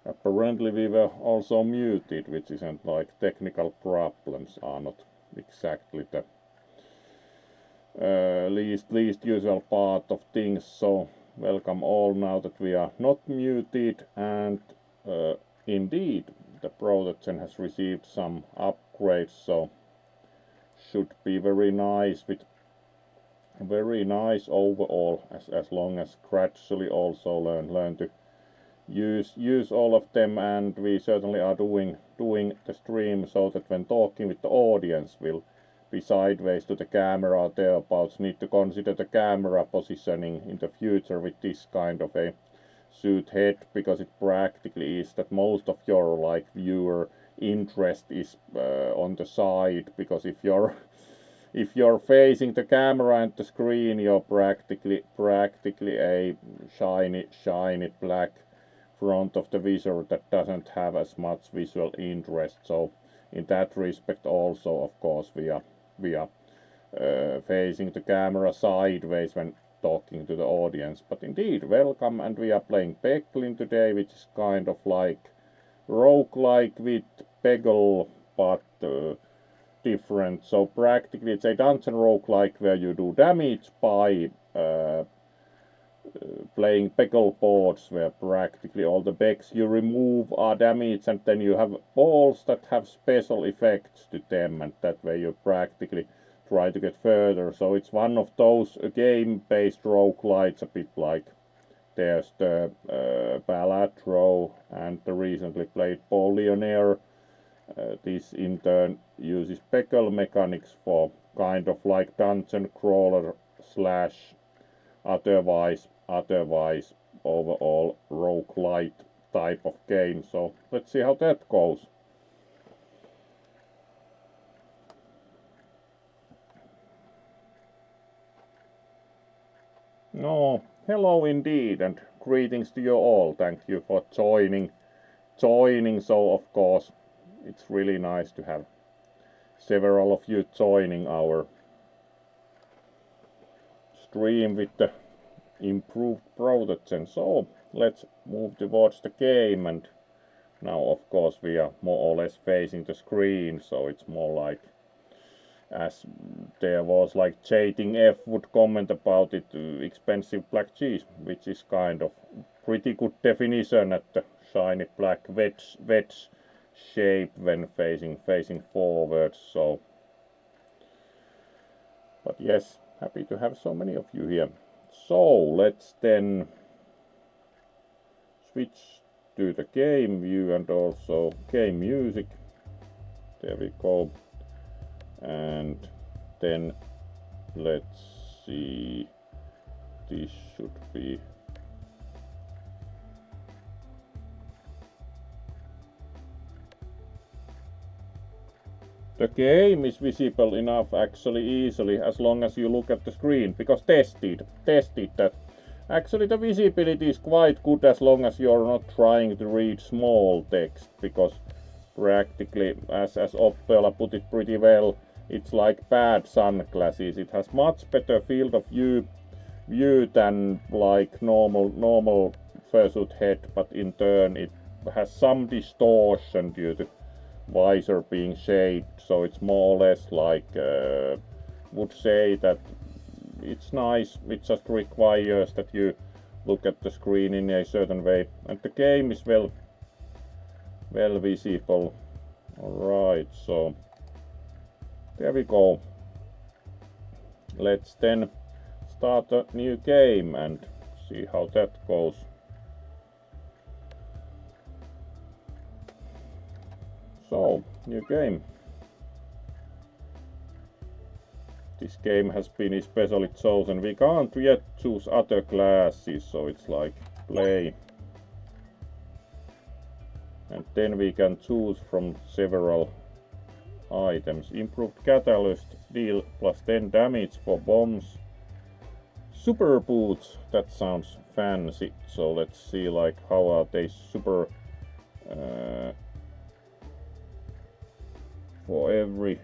Apparently we were also muted, which isn't like technical problems are not exactly the least usual part of things. So welcome all now that we are not muted, and indeed the Protogen has received some upgrades, so should be very nice overall, as long as gradually also learn to use all of them. And we certainly are doing the stream so that when talking with the audience will be sideways to the camera thereabouts. Need to consider the camera positioning in the future with this kind of a suit head, because it practically is that most of your like viewer interest is on the side, because if you're facing the camera and the screen, you're practically a shiny black front of the visor that doesn't have as much visual interest. So in that respect also, of course, we are facing the camera sideways when talking to the audience. But indeed, welcome, and we are playing Peglin today, which is kind of like roguelike with peggle, but different. So practically it's a dungeon roguelike where you do damage by playing peggle boards, where practically all the pegs you remove are damaged, and then you have balls that have special effects to them, and that way you practically try to get further. So it's one of those game-based roguelites, a bit like there's the Balatro and the recently played Billionaire. This in turn uses peggle mechanics for kind of like dungeon crawler slash otherwise overall roguelite type of game. So let's see how that goes. No, hello indeed, and greetings to you all. Thank you for joining. So of course it's really nice to have several of you joining our stream with the improved Protogen. So let's move towards the game, and now of course we are more or less facing the screen, so it's more like, as there was like Jading F would comment about it, expensive black cheese, which is kind of pretty good definition at the shiny black wedge shape when facing forward. So, but yes, happy to have so many of you here. So let's then switch to the game view and also game music. There we go. And then let's see, this should be the game is visible enough actually easily, as long as you look at the screen, because tested that actually the visibility is quite good as long as you're not trying to read small text, because practically, as Oppela put it pretty well, it's like bad sunglasses. It has much better field of view than like normal Fursuit head, but in turn it has some distortion due to visor being shaped. So it's more or less like would say that it's nice. It just requires that you look at the screen in a certain way, and the game is well visible. Alright, so there we go. Let's then start a new game and see how that goes. So, new game. This game has been especially chosen. We can't yet choose other classes, so it's like play. And then we can choose from several items. Improved catalyst, deal plus 10 damage for bombs. Super boots, that sounds fancy. So let's see like how are they super for every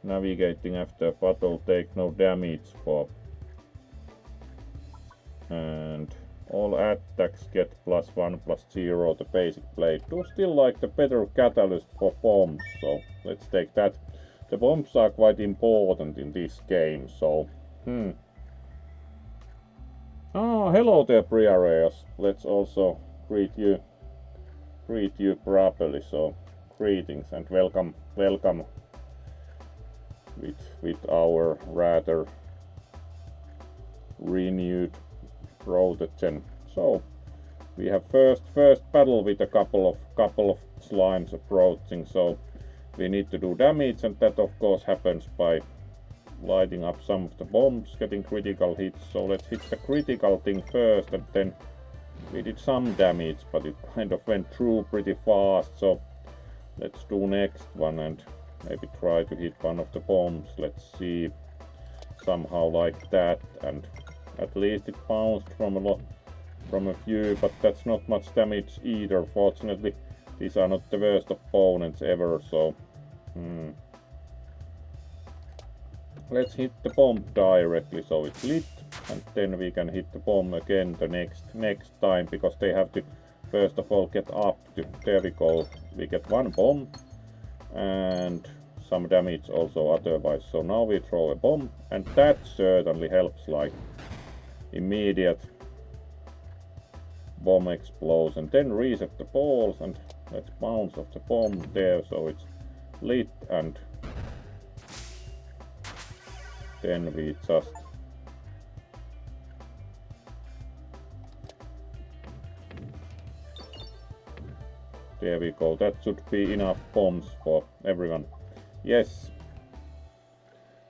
navigating after battle, take no damage for, and All attacks get +1/+0 the basic blade. Do still like the better catalyst for bombs, so let's take that. The bombs are quite important in this game, so hello there, Briareus. Let's also greet you properly. So greetings and welcome with our rather renewed Protogen. So we have first battle with a couple of slimes approaching, so we need to do damage, and that of course happens by lighting up some of the bombs, getting critical hits. So let's hit the critical thing first, and then we did some damage, but it kind of went through pretty fast. So let's do next one and maybe try to hit one of the bombs. Let's see, somehow like that, and at least it bounced from a few, but that's not much damage either. Fortunately, these are not the worst opponents ever, so let's hit the bomb directly so it's lit, and then we can hit the bomb again the next time, because they have to first of all get up to, there we go, we get one bomb and some damage also otherwise. So now we throw a bomb, and that certainly helps, like immediate bomb explosion. Then reset the balls and let's bounce off the bomb there so it's lit, and then we just there we go. That should be enough bombs for everyone. Yes.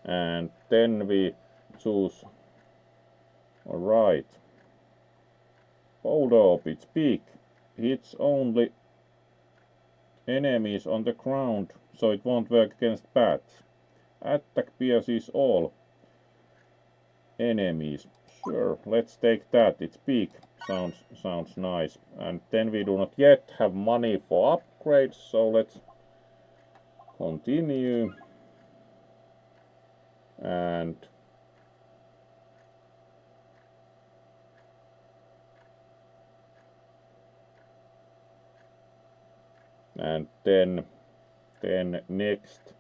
And then we choose. Alright. Hold up, it's big. Hits only enemies on the ground, so it won't work against bats. Attack pierces all enemies. Sure, let's take that. It's big. Sounds nice. And then we do not yet have money for upgrades, so let's continue. And then next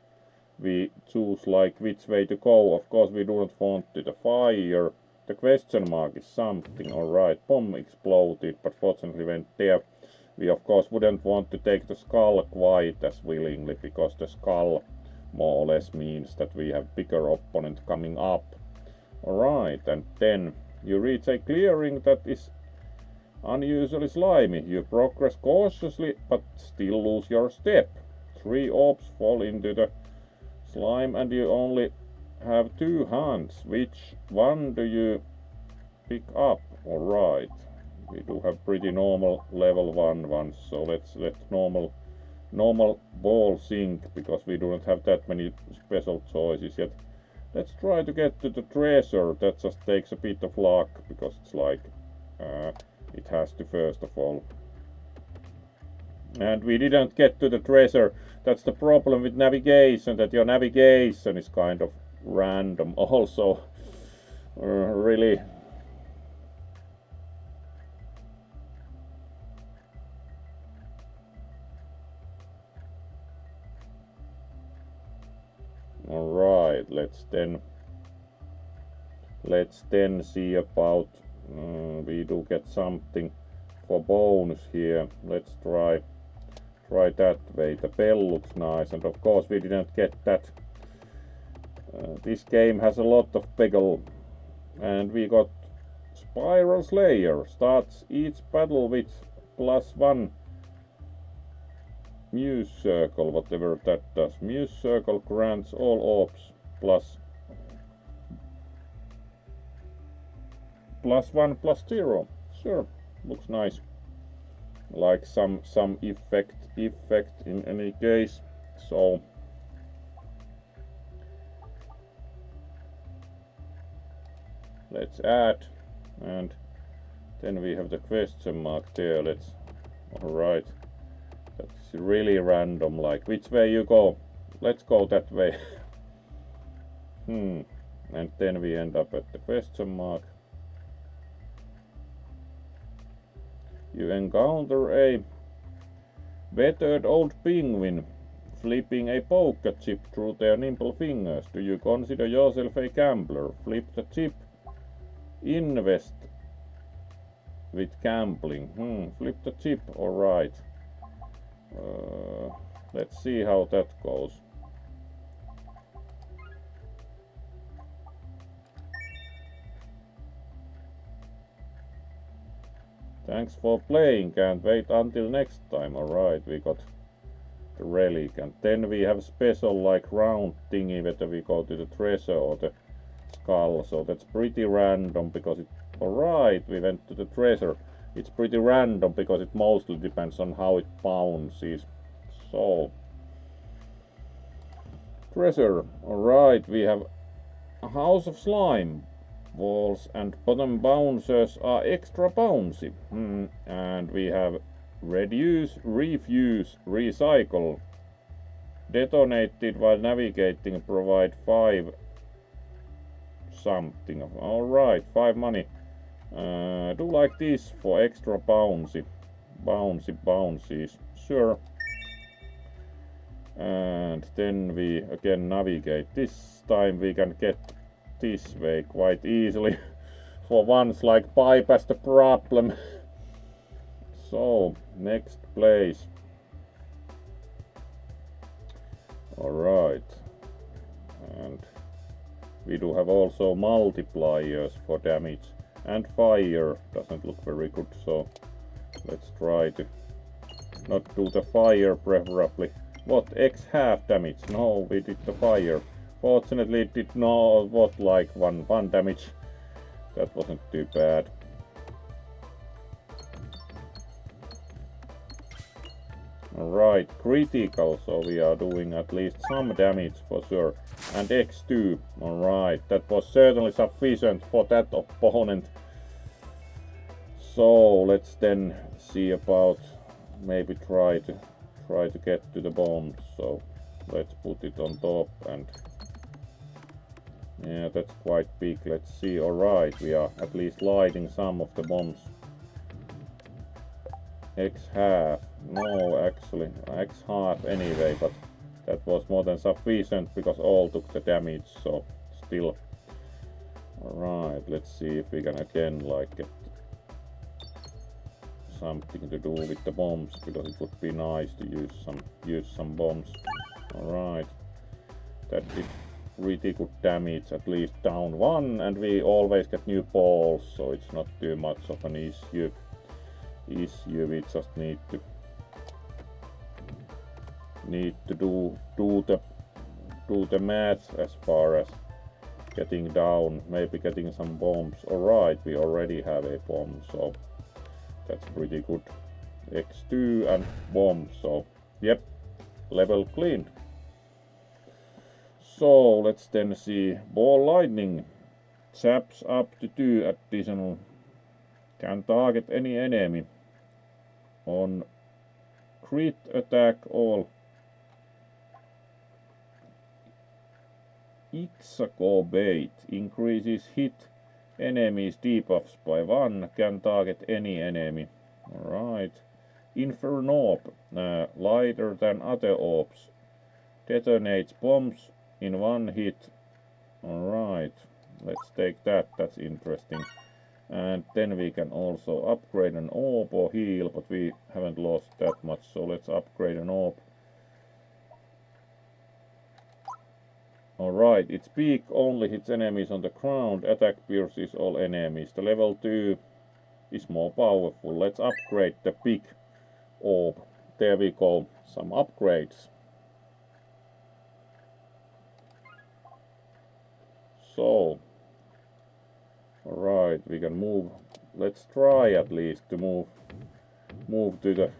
we choose like which way to go. Of course we do not want to the fire. The question mark is something. Alright, bomb exploded, but fortunately went there. We of course wouldn't want to take the skull quite as willingly, because the skull more or less means that we have bigger opponent coming up. Alright, and then you reach a clearing that is unusually slimy. You progress cautiously but still lose your step. 3 orbs fall into the slime and you only have 2 hands. Which one do you pick up? Alright, we do have pretty normal level 1 ones, so let's let normal ball sink, because we do not have that many special choices yet. Let's try to get to the treasure. That just takes a bit of luck, because it's like it has to first of all. And we didn't get to the treasure. That's the problem with navigation, that your navigation is kind of random also. Really. Alright, let's then see about we do get something for bonus here. Let's try that way. The bell looks nice, and of course we didn't get that. This game has a lot of peggle, and we got Spiral Slayer. Starts each battle with +1 Muse Circle, whatever that does. Muse Circle grants all orbs +1/+0. Sure, looks nice. Like some effect in any case. So let's add, and then we have the question mark there. Alright, that's really random, like which way you go. Let's go that way. And then we end up at the question mark. You encounter a weathered old penguin flipping a poker chip through their nimble fingers. Do you consider yourself a gambler? Flip the chip. Invest with gambling. Flip the chip, alright. Let's see how that goes. Thanks for playing, can't wait until next time. Alright, we got the relic, and then we have special like round thingy whether we go to the treasure or the skull, so that's pretty random because it... Alright, we went to the treasure. It's pretty random because it mostly depends on how it bounces. So... treasure. Alright, we have a house of slime. Walls and bottom bouncers are extra bouncy. And we have reduce, refuse, recycle. Detonated while navigating, provide 5 something. Alright, 5 money. Do like this for extra bouncy. Bouncies. Sure. And then we again navigate. This time we can get this way quite easily. For once, like bypass the problem. So, next place. Alright. And we do have also multipliers for damage. And fire doesn't look very good, so let's try to not do the fire preferably. What? X half damage? No, we did the fire. Fortunately it did not what like one damage. That wasn't too bad. Alright, critical, so we are doing at least some damage for sure. And X2, alright, that was certainly sufficient for that opponent. So let's then see about maybe try to get to the bombs. So let's put it on top, and yeah, that's quite big. Let's see. Alright, we are at least lighting some of the bombs. X half. No, actually, X half anyway, but that was more than sufficient because all took the damage, so still. Alright, let's see if we can again like get something to do with the bombs, because it would be nice to use some bombs. Alright, that did pretty good damage, at least down 1, and we always get new balls, so it's not too much of an issue. We just need to do the math as far as getting down, maybe getting some bombs. Alright, we already have a bomb, so that's pretty good. X2 and bomb, so yep, level cleaned. So let's then see. Ball lightning chaps up to 2 additional. Can target any enemy. On crit attack, all Ixaco bait increases hit enemies debuffs by 1. Can target any enemy. Alright. Infernorb, lighter than other orbs. Detonates bombs in 1 hit. Alright, let's take that, that's interesting. And then we can also upgrade an orb or heal, but we haven't lost that much, so let's upgrade an orb. Alright, its beak only hits enemies on the ground, attack pierces all enemies. The level 2 is more powerful. Let's upgrade the big orb. There we go, some upgrades. So, alright, we can move. Let's try at least to move to the...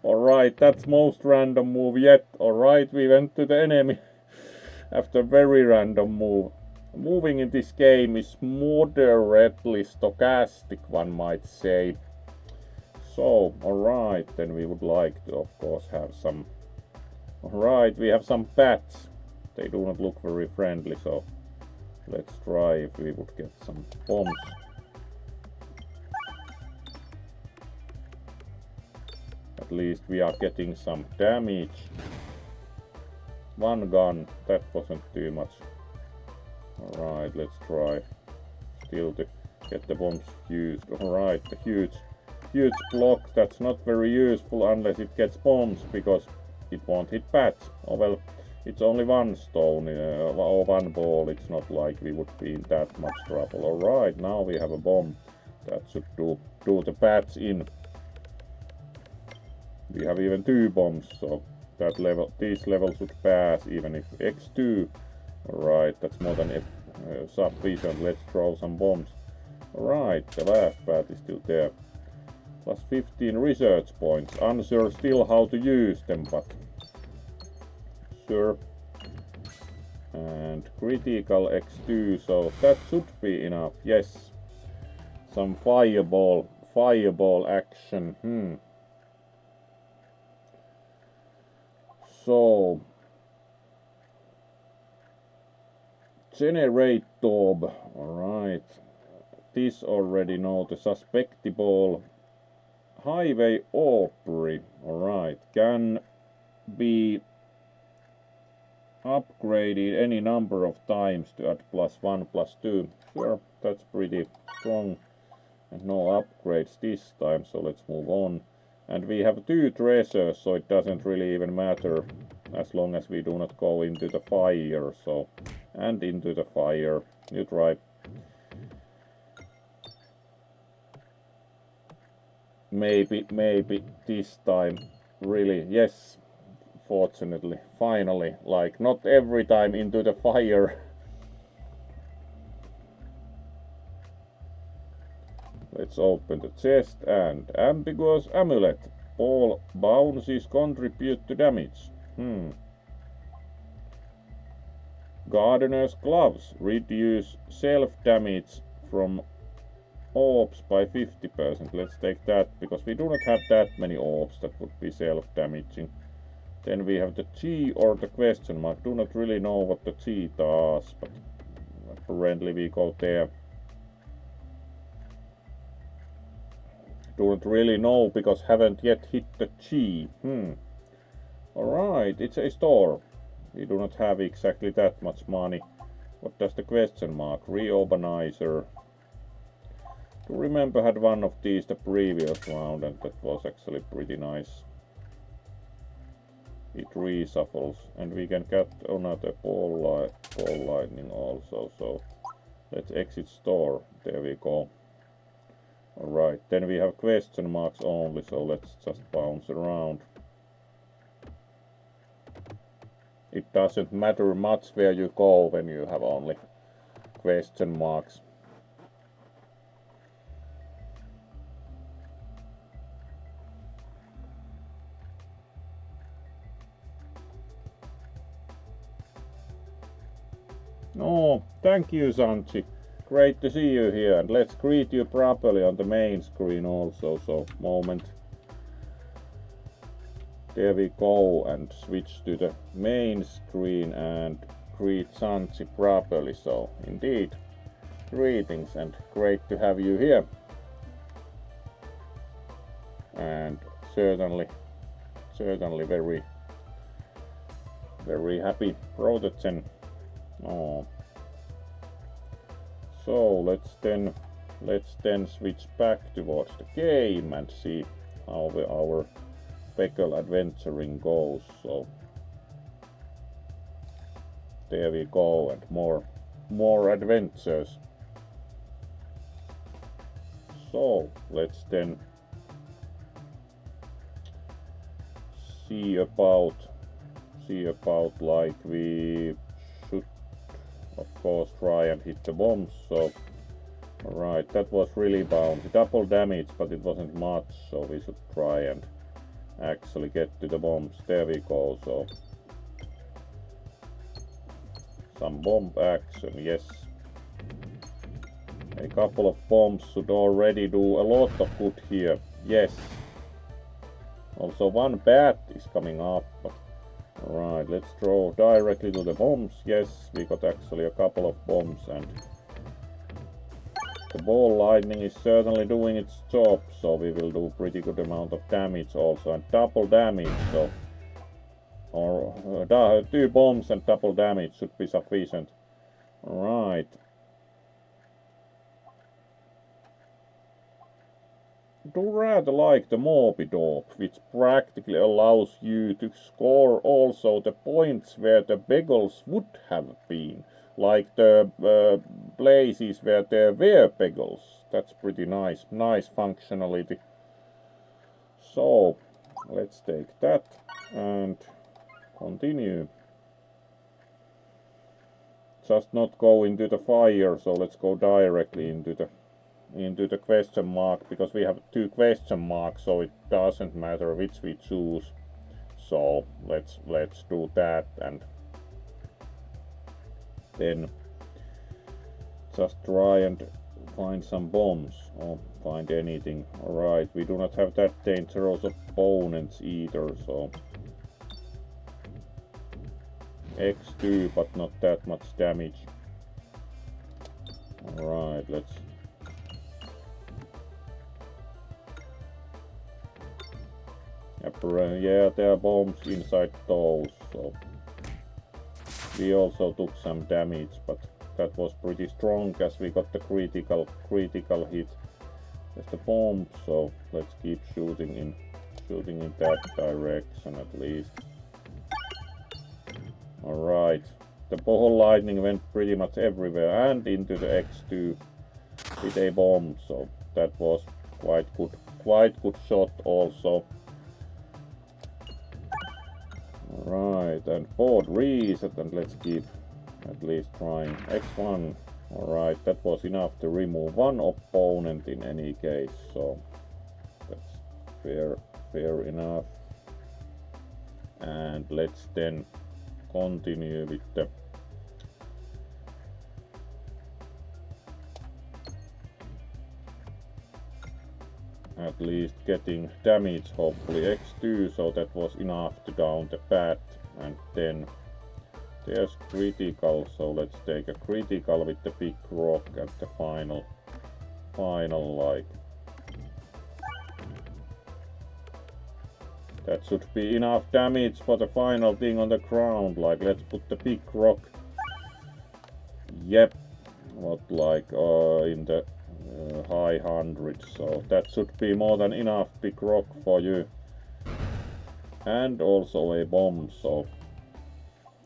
Alright, that's most random move yet. Alright, we went to the enemy after very random move. Moving in this game is moderately stochastic, one might say. So, alright, then we would like to of course have some... Alright, we have some bats. They do not look very friendly, so let's try if we would get some bombs. at least we are getting some damage. One gun, that wasn't too much. Alright, let's try still to get the bombs used. Alright, the huge block, that's not very useful unless it gets bombs, because it won't hit bats. Oh well, it's only one stone or one ball, it's not like we would be in that much trouble. Alright, now we have a bomb that should do the bats in. We have even 2 bombs, so that level, this level should pass even if x2. Alright, that's more than sufficient. Let's throw some bombs. Alright, the last bat is still there. Plus 15 research points. Unsure still how to use them, but sure. And critical x2, so that should be enough. Yes. Some fireball action. So generate orb. Alright. This already know the suspectable highway aubrey. Alright. Can be upgraded any number of times to add +1, +2. Sure, that's pretty strong. And no upgrades this time, so let's move on. And we have 2 treasures, so it doesn't really even matter as long as we do not go into the fire. So, and into the fire. You try. Maybe this time. Really, yes. Fortunately, finally. Like, not every time into the fire. Let's open the chest and ambiguous amulet. All bounces contribute to damage. Gardener's gloves reduce self-damage from orbs by 50%. Let's take that, because we do not have that many orbs that would be self-damaging. Then we have the G or the question mark. Do not really know what the G does, but apparently we go there. Don't really know because haven't yet hit the G. Alright, it's a store. We do not have exactly that much money. What does the question mark? Reorganizer. To remember, had one of these the previous round, and that was actually pretty nice. It reshuffles, and we can get another ball lightning also. So let's exit store. There we go. Alright, then we have question marks only, so let's just bounce around. It doesn't matter much where you go when you have only question marks. Oh, thank you, Sanchi. Great to see you here, and let's greet you properly on the main screen also. So, moment. There we go, and switch to the main screen and greet Sanchi properly. So, indeed, greetings and great to have you here. And certainly very happy Protogen. Oh. So let's then switch back towards the game and see how our Peggle adventuring goes. So there we go, and more adventures. So let's then see about like we should of course try and hit the bombs. So alright, that was really bouncy, double damage, but it wasn't much, so we should try and actually get to the bombs. There we go. So some bomb action, yes. A couple of bombs should already do a lot of good here. Yes. Also one bat is coming up, but alright, let's throw directly to the bombs. Yes, we got actually a couple of bombs, and The ball lightning is certainly doing its job, so we will do pretty good amount of damage also, and double damage, so or 2 bombs and double damage should be sufficient. Right. Do rather like the Morbidorb, which practically allows you to score also the points where the Peggles would have been, like the places where there were Peggles. That's pretty nice functionality. So let's take that and continue. Just not go into the fire, so let's go directly into the question mark, because we have 2 question marks, so it doesn't matter which we choose. So let's do that, and then just try and find some bombs or find anything. Alright, we do not have that dangerous opponents either, so X2 but not that much damage. Alright, let's yeah, there are bombs inside those, so we also took some damage, but that was pretty strong as we got the critical hit as the bomb, so let's keep shooting in that direction at least. Alright, the ball lightning went pretty much everywhere and into the X2 with a bomb, so that was quite good shot also. Alright, and board reset, and let's keep at least trying X1. Alright, that was enough to remove 1 opponent in any case, so that's fair enough. And let's then continue with the at least getting damage, hopefully X2, so that was enough to down the bat. And then there's critical, so let's take a critical with the big rock at the final like. That should be enough damage for the final thing on the ground, like let's put the big rock. Yep, what like in the high hundreds, so that should be more than enough big rock for you. And also a bomb, so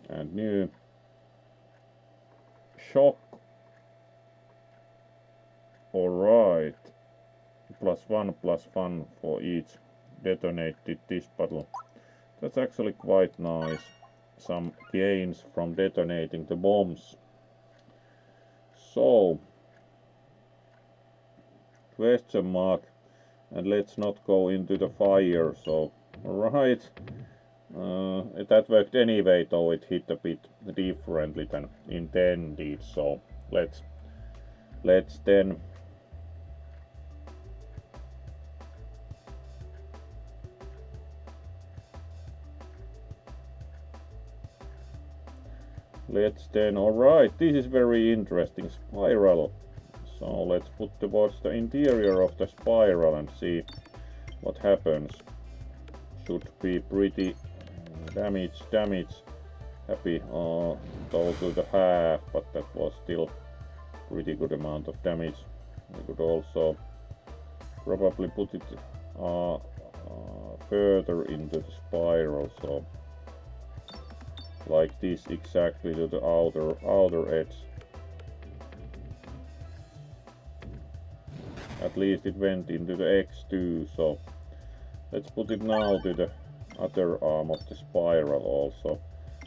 and new shock. Alright, +1/+1 for each detonated this battle. That's actually quite nice. Some gains from detonating the bombs. So question mark, and let's not go into the fire. So alright, that worked anyway, though it hit a bit differently than intended. So let's then alright, this is very interesting spiral. So let's put towards the interior of the spiral and see what happens. Should be pretty damage. Happy go to the half, but that was still pretty good amount of damage. We could also probably put it further into the spiral, so like this, exactly to the outer edge. At least it went into the X2, so let's put it now to the other arm of the spiral also.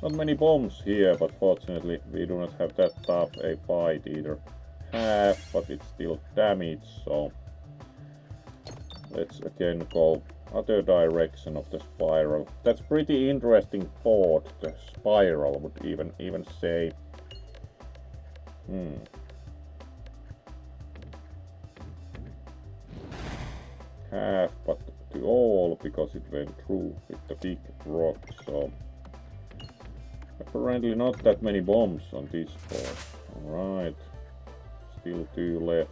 Not many bombs here, but fortunately we do not have that tough a fight either. Half, but it's still damage, so let's again go other direction of the spiral. That's pretty interesting board, the spiral would even say. Half, but to all, because it went through with the big rock, so apparently not that many bombs on this board. Alright, still 2 left.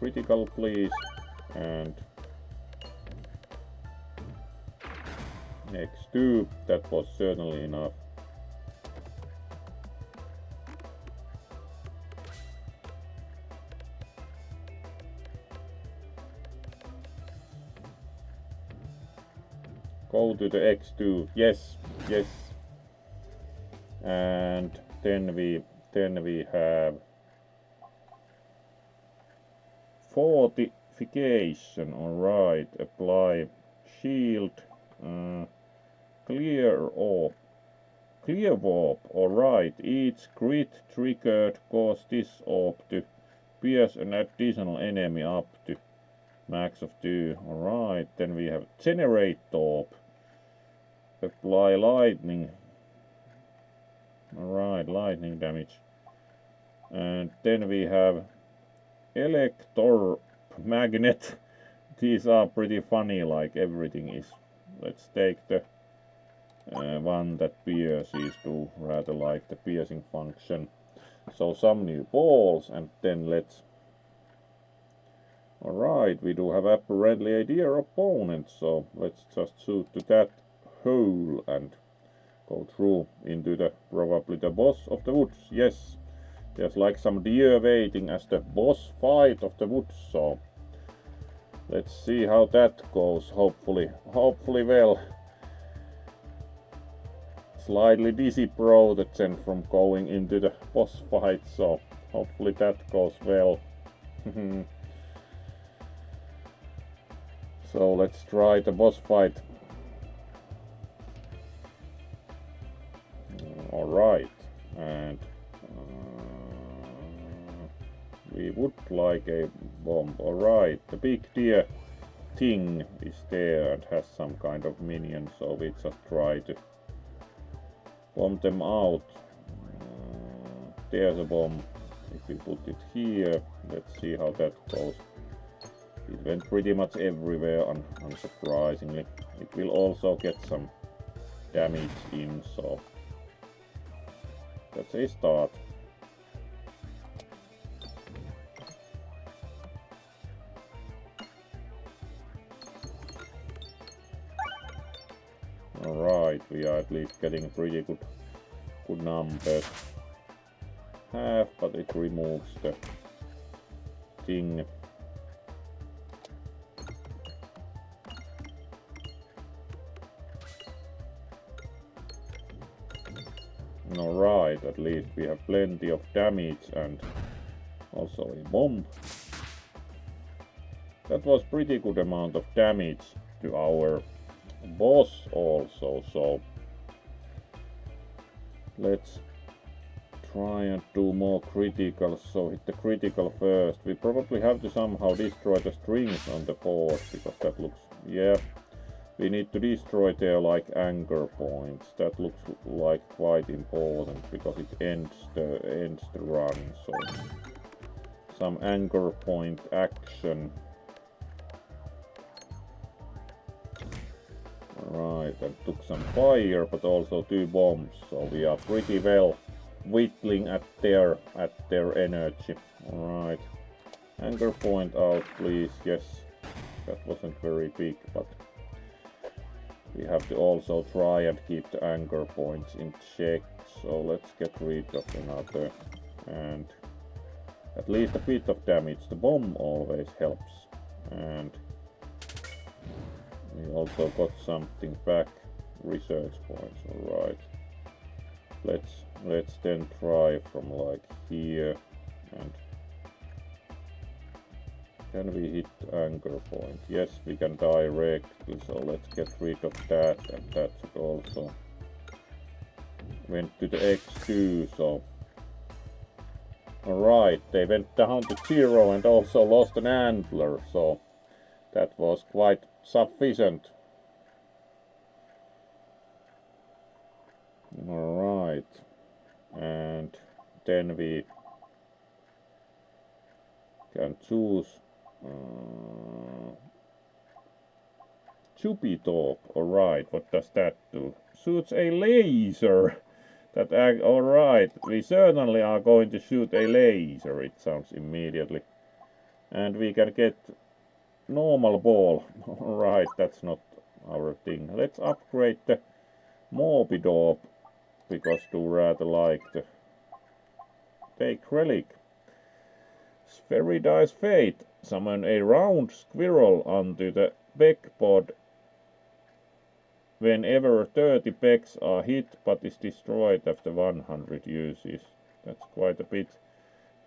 critical please, and X2, that was certainly enough. Go to the X2, yes, yes. And then we have fortification. Alright, apply shield, clear warp. Alright, each crit triggered cause this orb to pierce an additional enemy up to max of 2. Alright, then we have generate orb. Apply lightning. Alright, lightning damage. And then we have elector magnet. These are pretty funny, like everything is. Let's take the one that pierces, to rather like the piercing function. So some new balls, and then let's... Alright, we do have apparently a dear opponent, so let's just shoot to that hole and go through into the probably the boss of the woods. Yes, there's like some deer waiting as the boss fight of the woods, so let's see how that goes. Hopefully well. Slightly dizzy Protogen from going into the boss fight, so hopefully that goes well. So let's try the boss fight. Alright, and we would like a bomb. Alright, the big deer thing is there and has some kind of minion, so we just try to bomb them out. There's a bomb. If we put it here, let's see how that goes. It went pretty much everywhere, unsurprisingly. It will also get some damage in, so that's a start. Alright, we are at least getting pretty good numbers. Half, but it removes the thing. Alright, at least we have plenty of damage and also a bomb. That was pretty good amount of damage to our boss also, so let's try and do more critical. So hit the critical first. We probably have to somehow destroy the strings on the board, because that looks, yeah, we need to destroy their like anchor points. That looks like quite important because it ends the run. So some anchor point action. Right, and took some fire, but also 2 bombs. So we are pretty well whittling at their energy. Alright, anchor point out, please. Yes, that wasn't very big, but we have to also try and keep the anchor points in check. So let's get rid of another, and at least a bit of damage. The bomb always helps, and we also got something back, research points. Alright, let's then try from like here, and can we hit anchor point? Yes, we can directly, so let's get rid of that, and that should also went to the X2, so alright, they went down to 0 and also lost an antler, so that was quite sufficient. Alright, and then we can choose Jupiter. Alright, what does that do? Shoots a laser. Alright, we certainly are going to shoot a laser, it sounds immediately. And we can get normal ball. Right, that's not our thing. Let's upgrade the morbid orb, because do rather like the take relic. Spheroid's fate. Summon a round squirrel onto the peg pod whenever 30 pegs are hit, but is destroyed after 100 uses. That's quite a bit.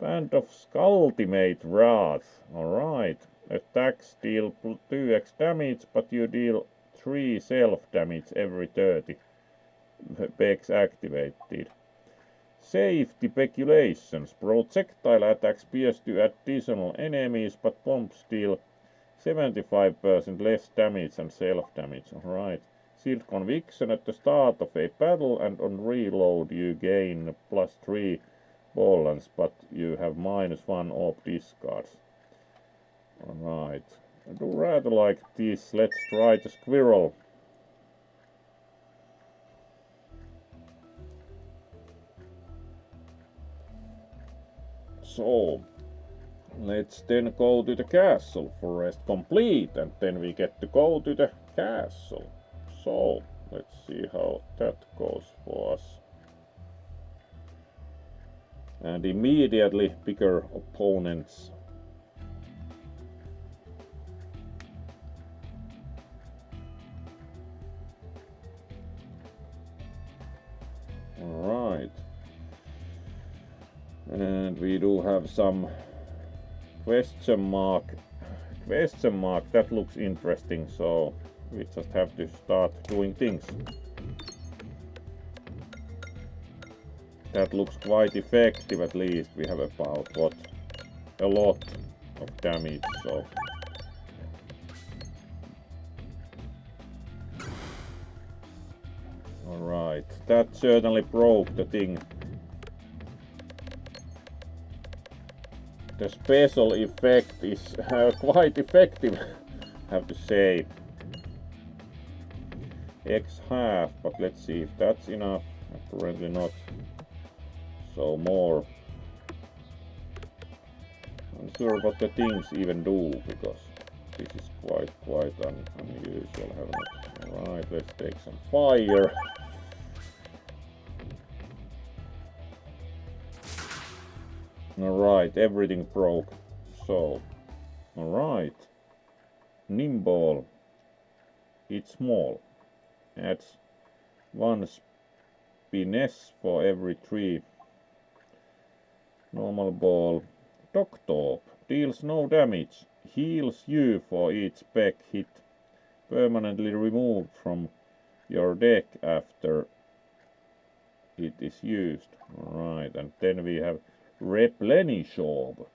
Band of Scultimate Wrath. Alright. Attacks deal 2x damage, but you deal 3 self-damage every 30 pegs activated. Safety Pegulations. Projectile attacks pierce to additional enemies, but bombs deal 75% less damage and self-damage. Alright. Shield Conviction at the start of a battle, and on reload you gain +3 balance, but you have -1 orb discards. Alright. I do rather like this. Let's try the squirrel. So, let's then go to the castle. Forest complete, and then we get to go to the castle. So, let's see how that goes for us. And immediately bigger opponents. Alright. And we do have some question mark. That looks interesting, so we just have to start doing things. That looks quite effective, at least. We have about, what, a lot of damage, so. Alright, that certainly broke the thing. The special effect is quite effective, I have to say. X half, but let's see if that's enough. Apparently not. So more. I'm not sure what the things even do, because this is quite unusual, haven't it? Alright, let's take some fire. Alright, everything broke. So, alright. Nimble. It's small. Adds 1 spiness for every 3. Normal ball. Doctor deals no damage. Heals you for each peg hit. Permanently removed from your deck after it is used. Alright, and then we have Replenish Orb.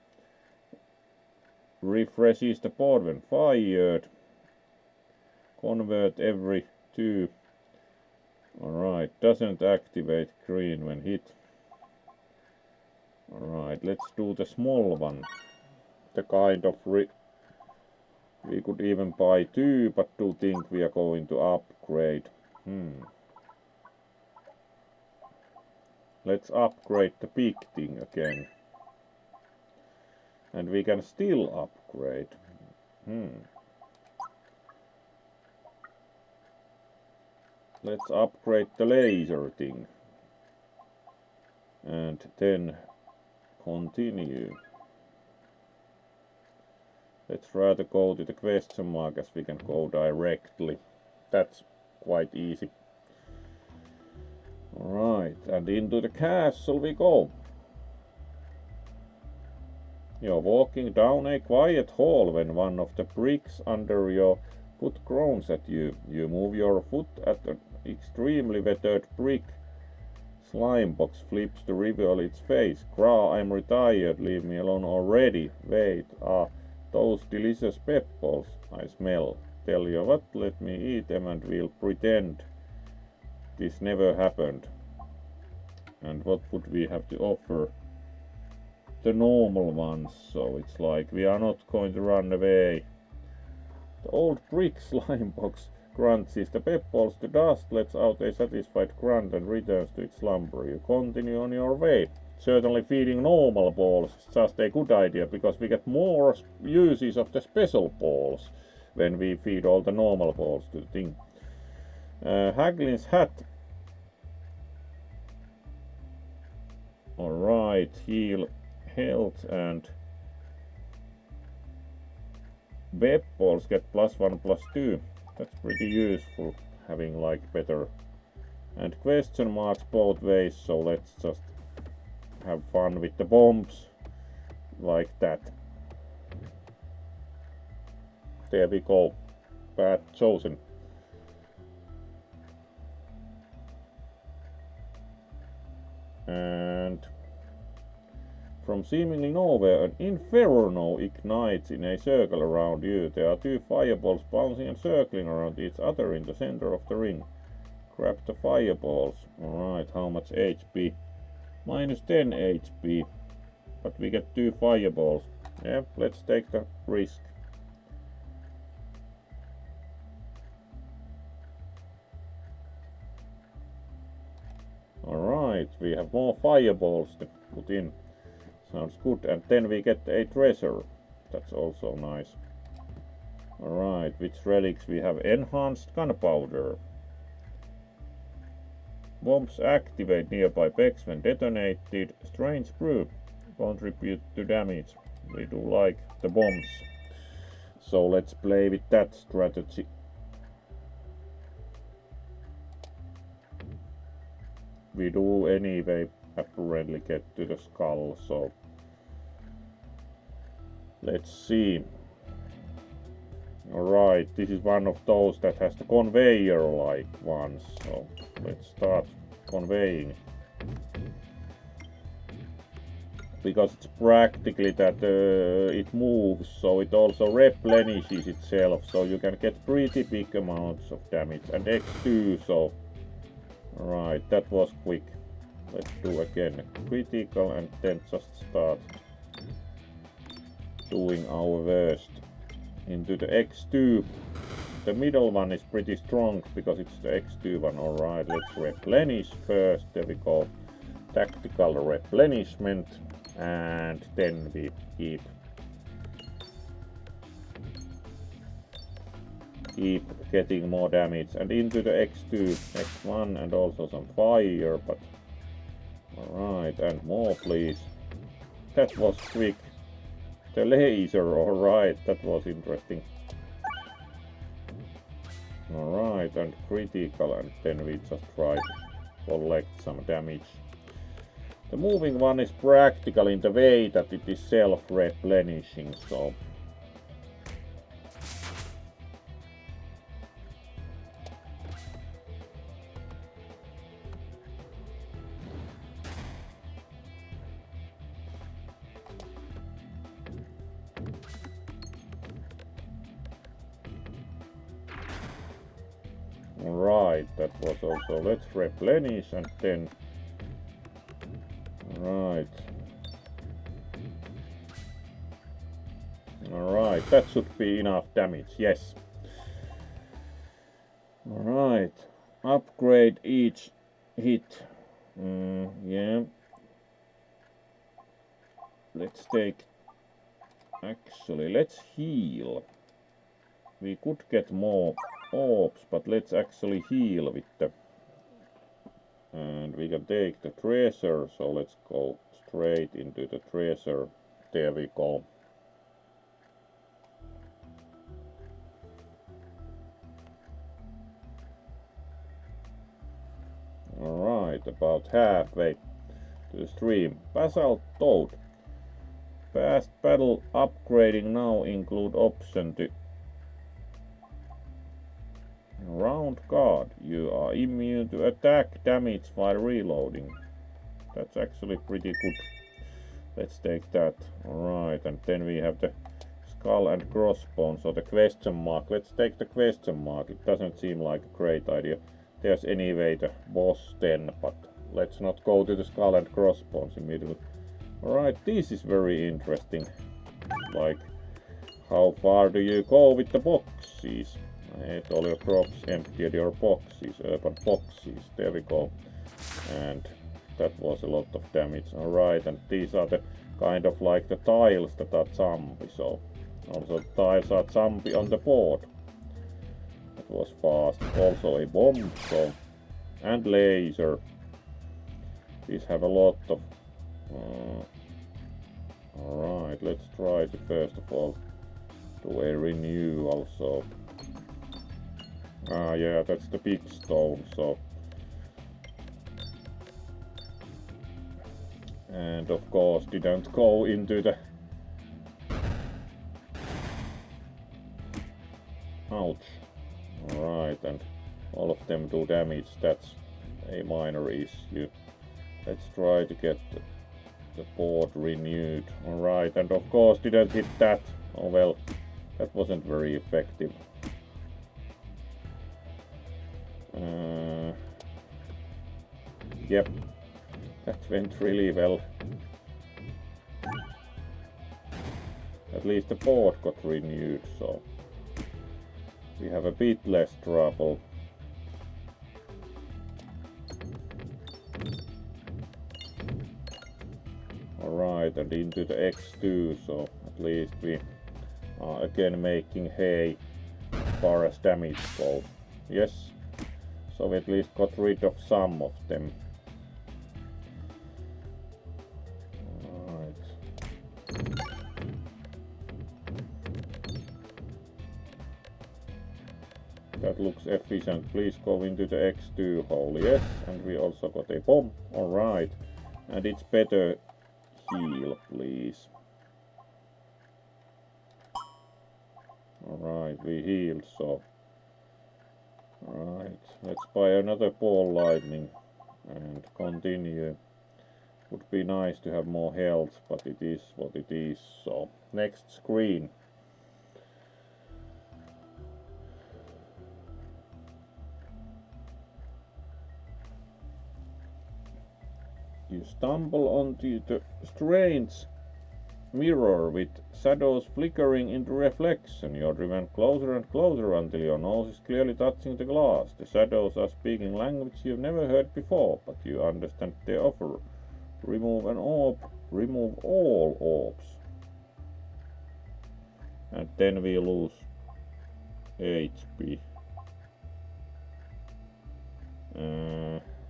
Refreshes the board when fired. Convert every 2. Alright, doesn't activate green when hit. Alright, let's do the small one. The kind of we could even buy 2, but do think we are going to upgrade. Let's upgrade the big thing again. And we can still upgrade. Let's upgrade the laser thing. And then continue. Let's rather go to the question mark, as we can go directly. That's quite easy. Alright, and into the castle we go. You're walking down a quiet hall when one of the bricks under your foot groans at you. You move your foot at an extremely weathered brick. Slime box flips to reveal its face. Gra, I'm retired, leave me alone already. Wait, those delicious pepples I smell. Tell you what, let me eat them and we'll pretend this never happened. And what would we have to offer? The normal ones, so it's like we are not going to run away. The old brick slime box crunches the pepples to dust, lets out a satisfied grunt and returns to its slumber. You continue on your way. certainly feeding normal balls is just a good idea, because we get more uses of the special balls when we feed all the normal balls to the thing. Haglin's hat. Alright, heal, health, and web balls get +1, +2. That's pretty useful, having like better. And question marks both ways, so let's just have fun with the bombs like that. There we go. Bad chosen. And from seemingly nowhere, an inferno ignites in a circle around you. There are 2 fireballs bouncing and circling around each other in the center of the ring. Grab the fireballs. Alright, how much HP? -10 HP. But we get 2 fireballs. Yeah, let's take the risk. Alright, we have more fireballs to put in. Sounds good. And then we get a treasure. That's also nice. Alright, which relics we have? Enhanced gunpowder. Bombs activate nearby pegs when detonated. Strange brew. Contribute to damage. We do like the bombs. So let's play with that strategy. We do anyway apparently get to the skull, so let's see. Alright, this is one of those that has the conveyor like ones, so let's start conveying. Because it's practically that it moves, so it also replenishes itself, so you can get pretty big amounts of damage. And X2, so alright, that was quick. Let's do again critical and then just start doing our worst. Into the X2. The middle one is pretty strong because it's the X2 one. Alright, let's replenish first. There we go. Tactical replenishment. And then we keep getting more damage. And into the X2, X1, and also some fire. But alright, and more please. That was quick. The laser, alright, that was interesting. Alright, and critical, and then we just try to collect some damage. The moving one is practical in the way that it is self-replenishing, so alright, that was also, let's replenish and then alright, that should be enough damage, yes. Alright, upgrade each hit. Yeah, let's take, actually let's heal. We could get more orbs, but let's actually heal with the, and we can take the treasure, so let's go straight into the treasure. There we go. Alright, about halfway to the stream. Basalt Toad. Past battle upgrading now include option to round guard. You are immune to attack damage while reloading. That's actually pretty good. Let's take that. Alright, and then we have the skull and crossbones, so the question mark. Let's take the question mark. It doesn't seem like a great idea. There's anyway the boss then, but let's not go to the skull and crossbones immediately. Alright, this is very interesting. Like, how far do you go with the boxes? Ate all your crops, emptied your boxes, urban boxes. There we go. And that was a lot of damage. Alright, and these are the kind of like the tiles that are jumpy, so also the tiles are jumpy on the board. That was fast. Also a bomb, so and laser. These have a lot of alright, let's try to first of all do a renewal. So yeah, that's the big stone, so and of course didn't go into the ouch. Alright, and all of them do damage. That's a minor issue. Let's try to get the board renewed. Alright, and of course didn't hit that. Oh well, that wasn't very effective. Yep, that went really well. At least the board got renewed, so we have a bit less trouble. Alright, and into the X2, so at least we are again making hay as far as damage goes. Yes, so we at least got rid of some of them. Alright. That looks efficient. Please go into the X2 hole. Yes, and we also got a bomb. Alright, and it's better heal, please. Alright, we healed, so alright, let's buy another ball lightning and continue. Would be nice to have more health, but it is what it is. So next screen. You stumble onto the strange mirror with shadows flickering into reflection. You're driven closer and closer until your nose is clearly touching the glass. The shadows are speaking language you've never heard before, but you understand their offer. Remove an orb, remove all orbs. And then we lose HP.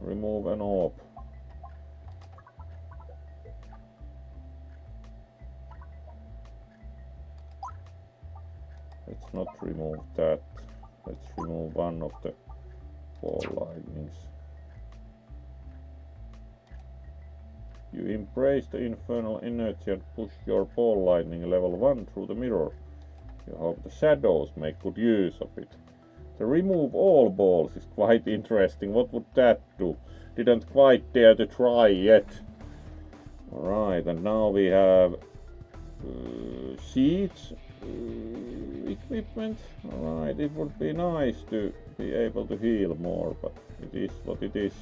Remove an orb. Let's not remove that. Let's remove one of the ball lightnings. You embrace the infernal energy and push your ball lightning level 1 through the mirror. You hope the shadows make good use of it. The remove all balls is quite interesting. What would that do? Didn't quite dare to try yet. Alright, and now we have sheets, equipment. Alright, it would be nice to be able to heal more, but it is what it is.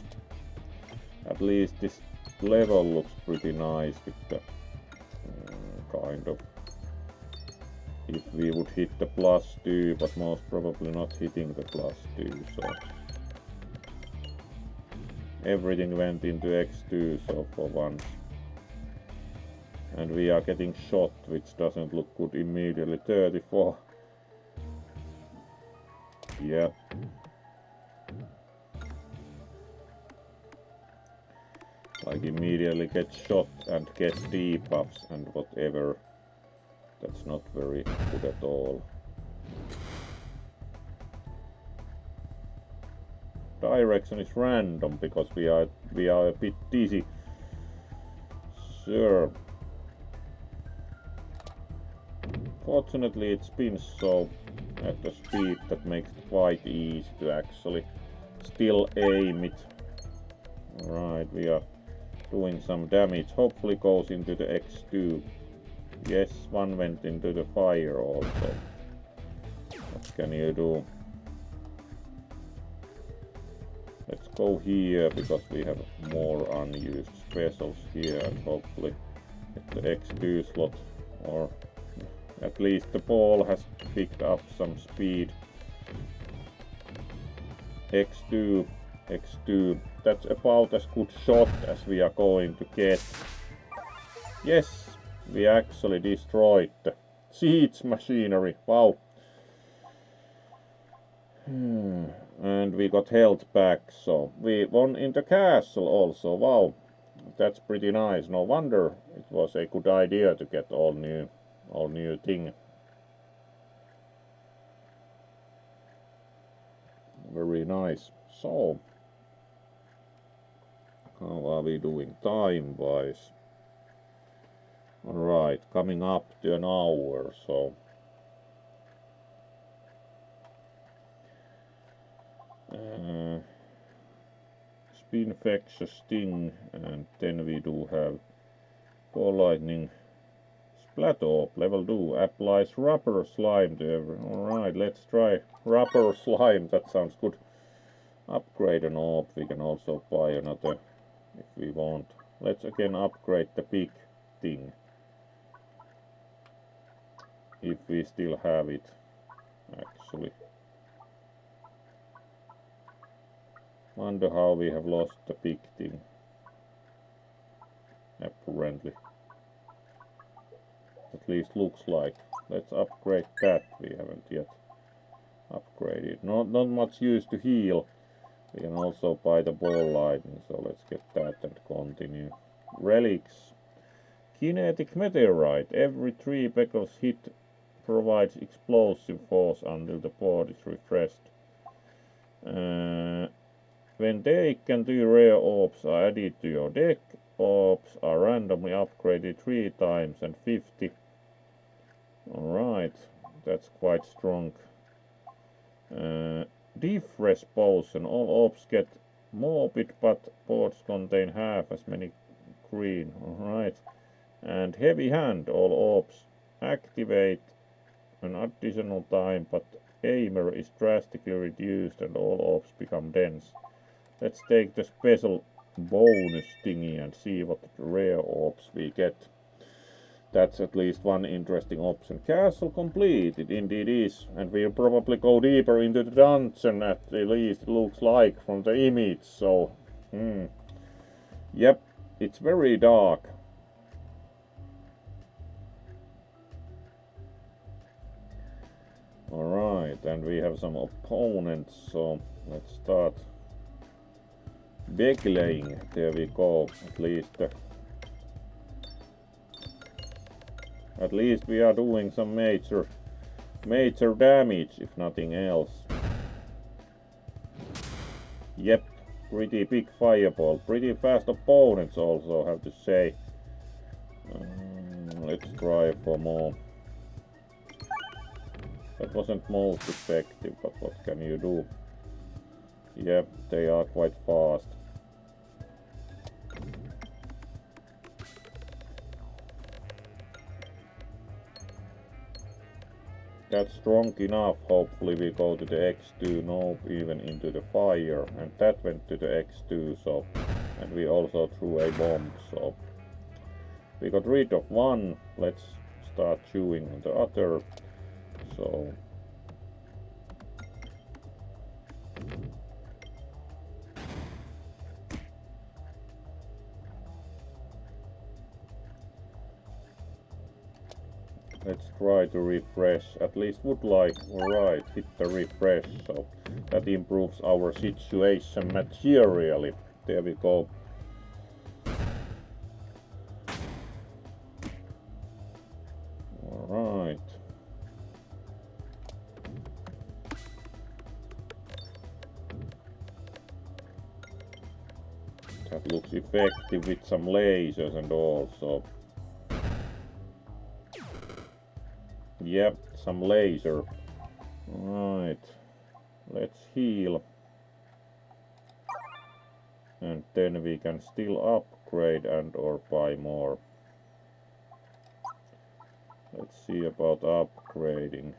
At least this level looks pretty nice with the kind of, if we would hit the +2, but most probably not hitting the +2, so everything went into X2 so for once. And we are getting shot, which doesn't look good immediately. 34. Yeah. Like immediately get shot and get debuffs and whatever. That's not very good at all. Direction is random because we are a bit dizzy. Sure. Fortunately it spins so at a speed that makes it quite easy to actually still aim it. Alright, we are doing some damage. Hopefully goes into the X2. Yes, one went into the fire also. What can you do? Let's go here because we have more unused specials here and hopefully get the X2 slot, or at least the ball has picked up some speed. X2, X2. That's about as good shot as we are going to get. Yes, we actually destroyed the siege machinery. Wow. And we got health back, so we won in the castle also. Wow, that's pretty nice. No wonder it was a good idea to get all new thing. Very nice. So, how are we doing time wise? Alright, coming up to an hour, so spin fetch a sting, and then we do have ball lightning splat orb level 2 applies rubber slime to every. Alright, let's try rubber slime, that sounds good. Upgrade an orb, we can also buy another if we want. Let's again upgrade the big thing, if we still have it actually. Wonder how we have lost the big thing. Apparently. At least looks like. Let's upgrade that. We haven't yet upgraded. Not much use to heal. We can also buy the ball lightning, so let's get that and continue. Relics. Kinetic meteorite. Every 3 Peggles hit provides explosive force until the board is refreshed. When taken, 2 rare orbs are added to your deck. Orbs are randomly upgraded 3 times and 50. Alright, that's quite strong. Defresh potion. All orbs get morbid, but boards contain half as many green. Alright. And heavy hand. All orbs activate an additional time, but aimer is drastically reduced and all orbs become dense. Let's take the special bonus thingy and see what rare orbs we get. That's at least one interesting option. Castle completed, indeed is. And we'll probably go deeper into the dungeon, at least it looks like from the image. So, yep, it's very dark. Alright, and we have some opponents, so let's start Peggling. There we go. At least we are doing some major damage, if nothing else. Yep, pretty big fireball. Pretty fast opponents also, have to say. Let's try for more. That wasn't most effective, but what can you do? Yep, they are quite fast. That's strong enough. Hopefully we go to the X2. Nope, even into the fire. And that went to the X2, so... And we also threw a bomb, so... We got rid of one. Let's start chewing on the other. So... Let's try to refresh, at least would like. Alright, hit the refresh, so that improves our situation materially. There we go. Alright. That looks effective with some lasers and all, so... Yep, some laser. Right. Let's heal. And then we can still upgrade and or buy more. Let's see about upgrading.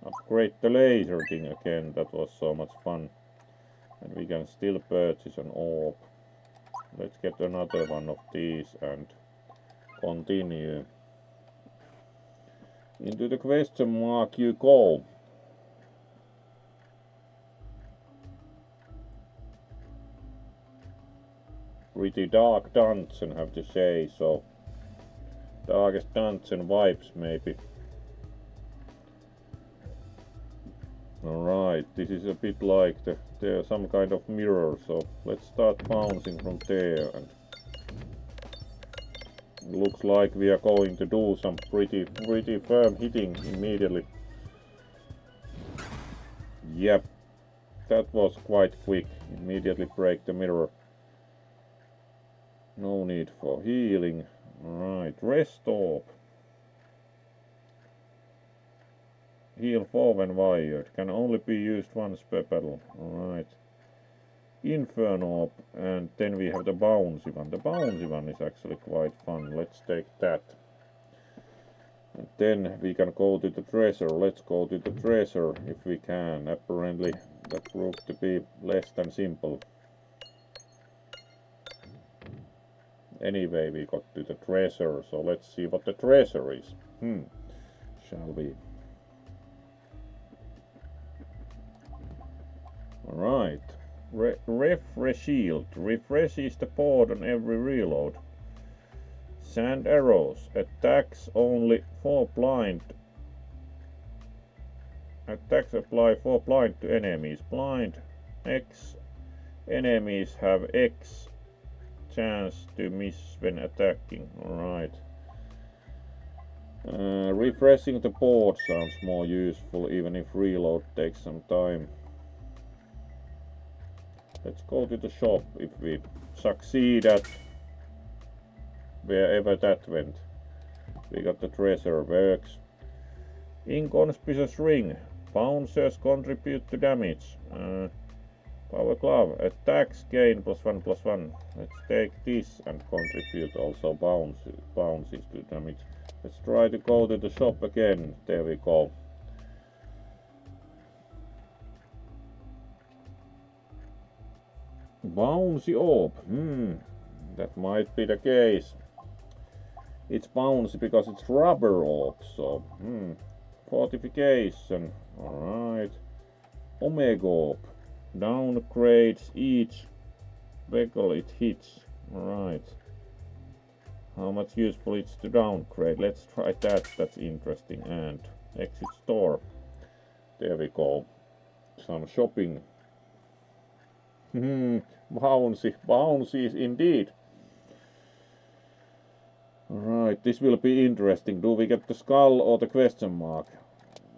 Upgrade the laser thing again, that was so much fun. And we can still purchase an orb. Let's get another one of these and continue. Into the question mark you go. pretty dark dungeon, have to say, so darkest dungeon vibes maybe. Alright, this is a bit like there's some kind of mirror, so let's start bouncing from there, and looks like we are going to do some pretty firm hitting immediately. Yep, that was quite quick. Immediately break the mirror. No need for healing. Alright, rest orb. Heal 4 when wired. Can only be used once per battle. Alright. Inferno orb, and then we have the bouncy one. The bouncy one is actually quite fun. Let's take that. And then we can go to the treasure. Let's go to the treasure if we can. Apparently that proved to be less than simple. Anyway, we got to the treasure, so let's see what the treasure is. Shall we? Alright. Refresh shield. Refreshes the board on every reload. Sand arrows. Attacks only 4 blind. Attacks apply 4 blind to enemies. Blind X enemies have X chance to miss when attacking. Alright. Refreshing the board sounds more useful, even if reload takes some time. Let's go to the shop if we succeed at wherever that went. We got the treasure, works. Inconspicuous ring. Bouncers contribute to damage. Power glove. Attacks gain +1/+1. Let's take this and contribute also bounces to damage. Let's try to go to the shop again. There we go. Bouncy orb. That might be the case. It's bouncy because it's rubber orb, so fortification. Alright. Omega orb. Downgrades each peggle it hits. Alright. How much useful it's to downgrade? Let's try that. That's interesting. And exit store. There we go. Some shopping. Bouncies indeed. Alright, this will be interesting. Do we get the skull or the question mark?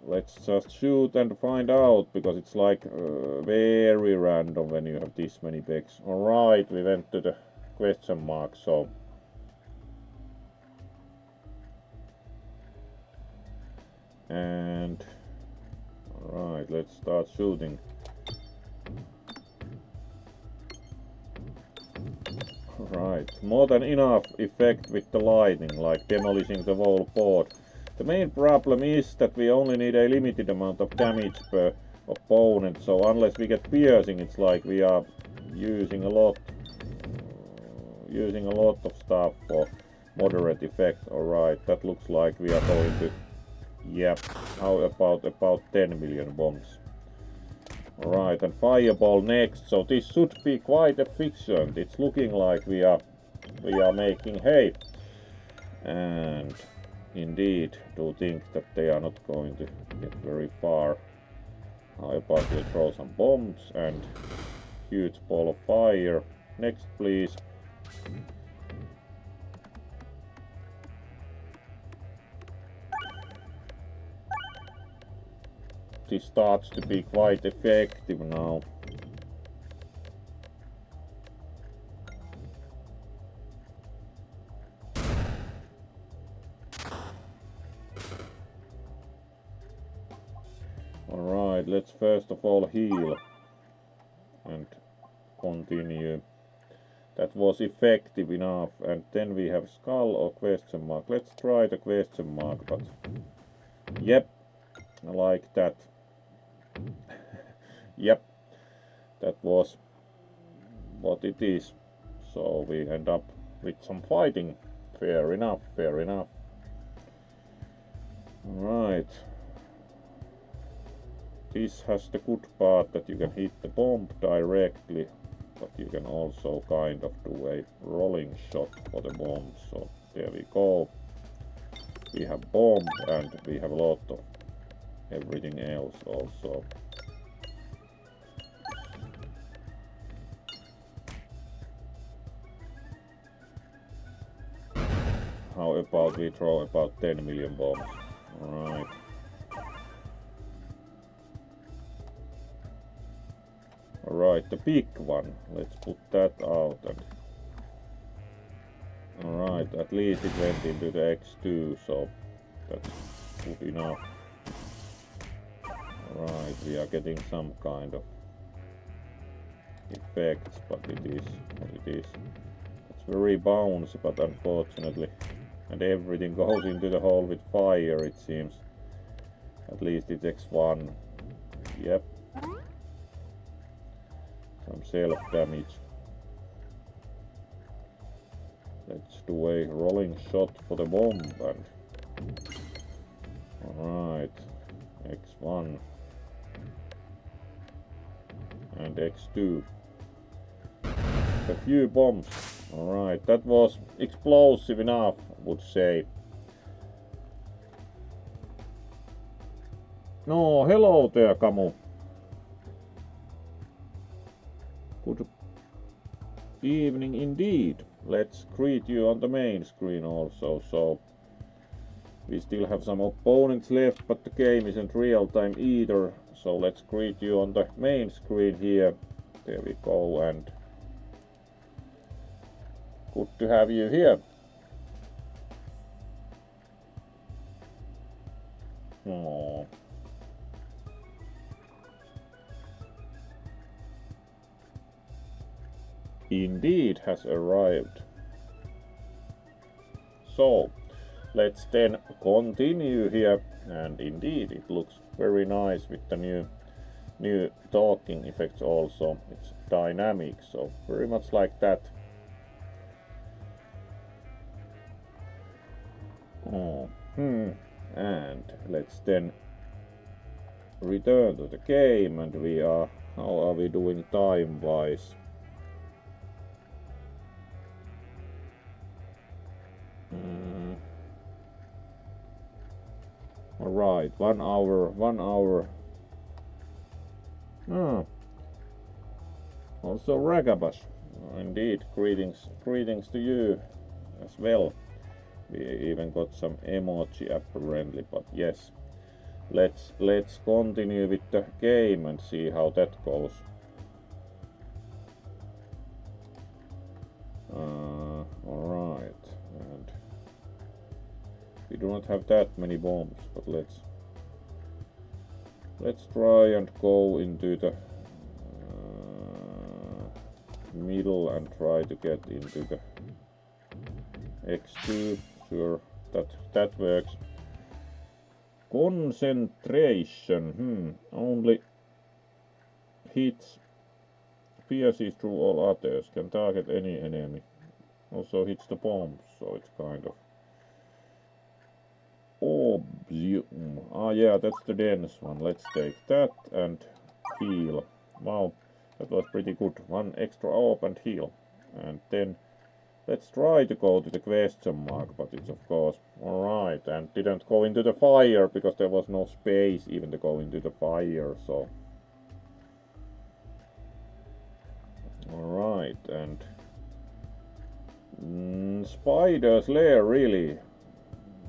Let's just shoot and find out, because it's like very random when you have this many pegs. Alright, we went to the question mark, so and alright, let's start shooting. Right, more than enough effect with the lightning, like demolishing the whole board. The main problem is that we only need a limited amount of damage per opponent, so unless we get piercing, it's like we are using a lot of stuff for moderate effect. Alright, that looks like we are going to, yep, how about 10 million bombs. Alright, and fireball next, so this should be quite efficient. It's looking like we are making hay. And indeed, do think that they are not going to get very far. How about we throw some bombs and huge ball of fire. Next please. This starts to be quite effective now. Alright, let's first of all heal and continue. That was effective enough, and then we have skull or question mark. Let's try the question mark, but yep, I like that. Yep, that was what it is. So we end up with some fighting. Fair enough, fair enough. Right. This has the good part that you can hit the bomb directly but you can also kind of do a rolling shot for the bombs. So there we go. We have bomb and we have a lot of everything else also. How about we throw about 10 million bombs? Alright. Alright, the big one. Let's put that out. And alright, at least it went into the X2, so that's good enough. Alright, we are getting some kind of effects, but it is what it is. It's very bouncy, but unfortunately, and everything goes into the hole with fire, it seems. At least it's X1. Yep. Some self-damage. Let's do a rolling shot for the bomb and alright. X1 and X2. A few bombs. Alright, that was explosive enough, I would say. No, hello there, Kamu. Good evening indeed. Let's greet you on the main screen also. So we still have some opponents left, but the game isn't real time either. So let's greet you on the main screen here. There we go, and good to have you here. Oh. Indeed has arrived. So let's then continue here, and indeed it looks very nice with the new talking effects also. It's dynamic, so very much like that. And let's then return to the game, and we are, how are we doing time wise? Alright, 1 hour. Also Ragabash, indeed, greetings to you as well. We even got some emoji apparently, but yes, let's continue with the game and see how that goes. Alright, and we do not have that many bombs, but let's try and go into the middle and try to get into the X2. Sure, that works. Concentration. Only hits pierces through all others. Can target any enemy. Also hits the bombs, so it's kind of obvium. Yeah, that's the dense one. Let's take that and heal. Wow, that was pretty good. 1 extra orb and heal. And then let's try to go to the question mark, but it's of course alright, and didn't go into the fire because there was no space even to go into the fire, so alright. And spider's lair, really.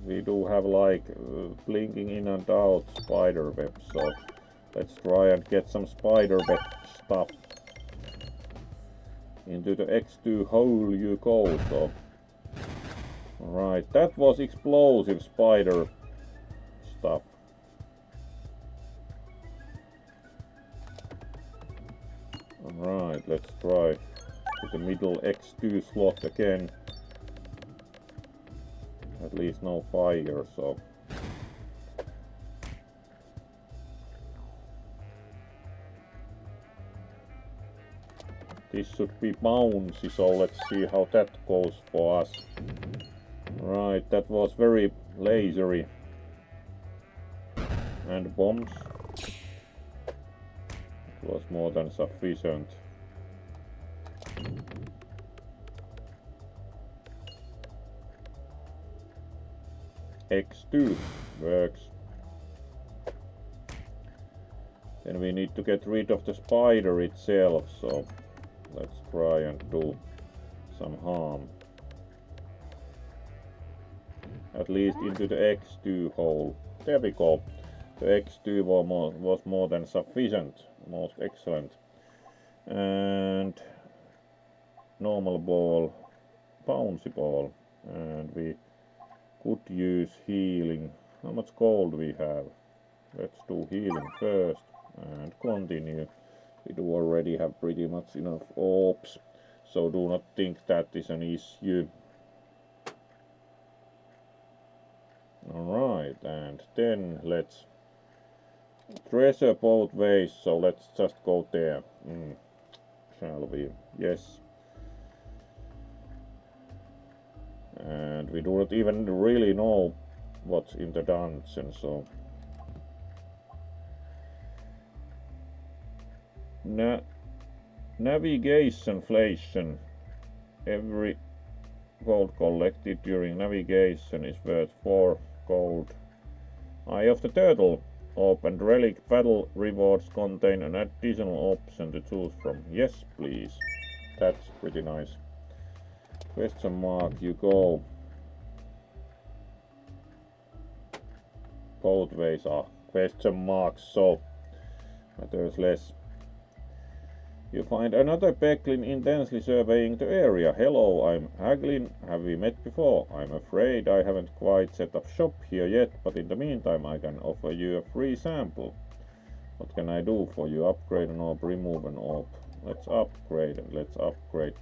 We do have like blinking in and out spider web, so let's try and get some spider web stuff. Into the X2 hole you go, so alright, that was explosive spider stuff. Alright, let's try to the middle X2 slot again. At least no fire, so this should be bouncy, so let's see how that goes for us. Right, that was very lasery. And bombs. It was more than sufficient. X2 works. Then we need to get rid of the spider itself, so let's try and do some harm. At least into the X2 hole. There we go. The X2 was more than sufficient, most excellent. And normal ball, bouncy ball, and we could use healing. How much gold we have? Let's do healing first and continue. We do already have pretty much enough orbs, so do not think that is an issue. Alright, and then let's treasure both ways, so let's just go there. Shall we? Yes. And we do not even really know what's in the dungeon, so navigation. Every gold collected during navigation is worth 4 gold. Eye of the Turtle. Open relic battle rewards contain an additional option to choose from. Yes, please. That's pretty nice. Question mark, you go. Both ways are question marks, so matters less. You find another Peglin intensely surveying the area. Hello, I'm Peglin. Have we met before? I'm afraid I haven't quite set up shop here yet, but in the meantime I can offer you a free sample. What can I do for you? Upgrade an orb, remove an orb. Let's upgrade, and let's upgrade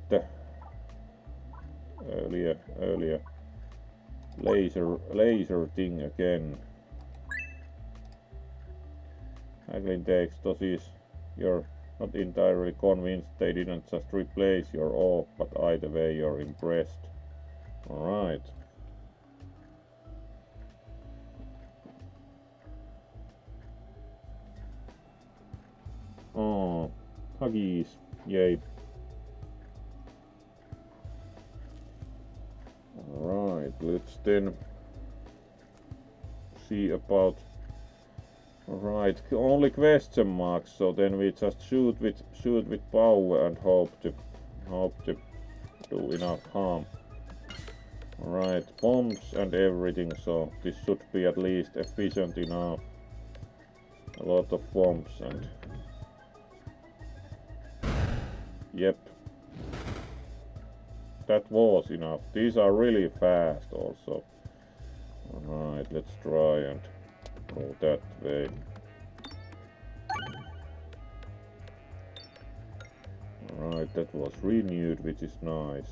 the earlier laser thing again. Peglin takes doses. You're not entirely convinced they didn't just replace your orb, but either way you're impressed. Alright. Oh, Huggies. Yay. Alright, let's then see about. Right, only question marks, so then we just shoot with power and hope to do enough harm. Alright, bombs and everything, so this should be at least efficient enough. A lot of bombs and yep. That was enough. These are really fast also. Alright, let's try and go that way. Alright, that was renewed, which is nice.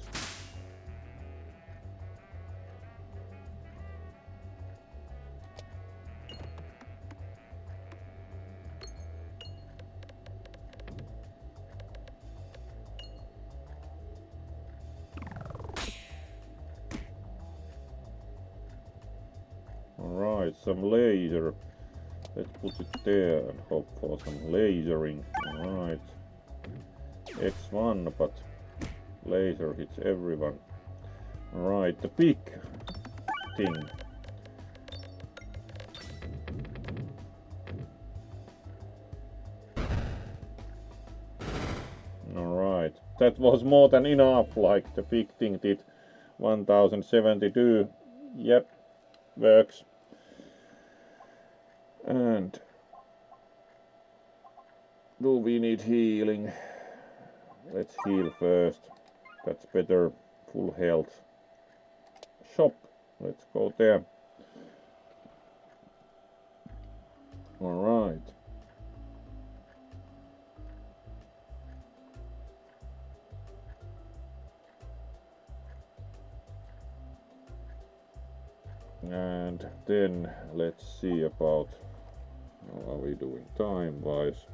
Alright, some laser. Let's put it there and hope for some lasering. Alright. X1, but laser hits everyone. Alright, the big thing. Alright, that was more than enough, like the big thing did 1072. Yep, works. And do we need healing? Let's heal first. That's better. Full health. Shop. Let's go there. Alright. And then let's see about how are we doing time wise.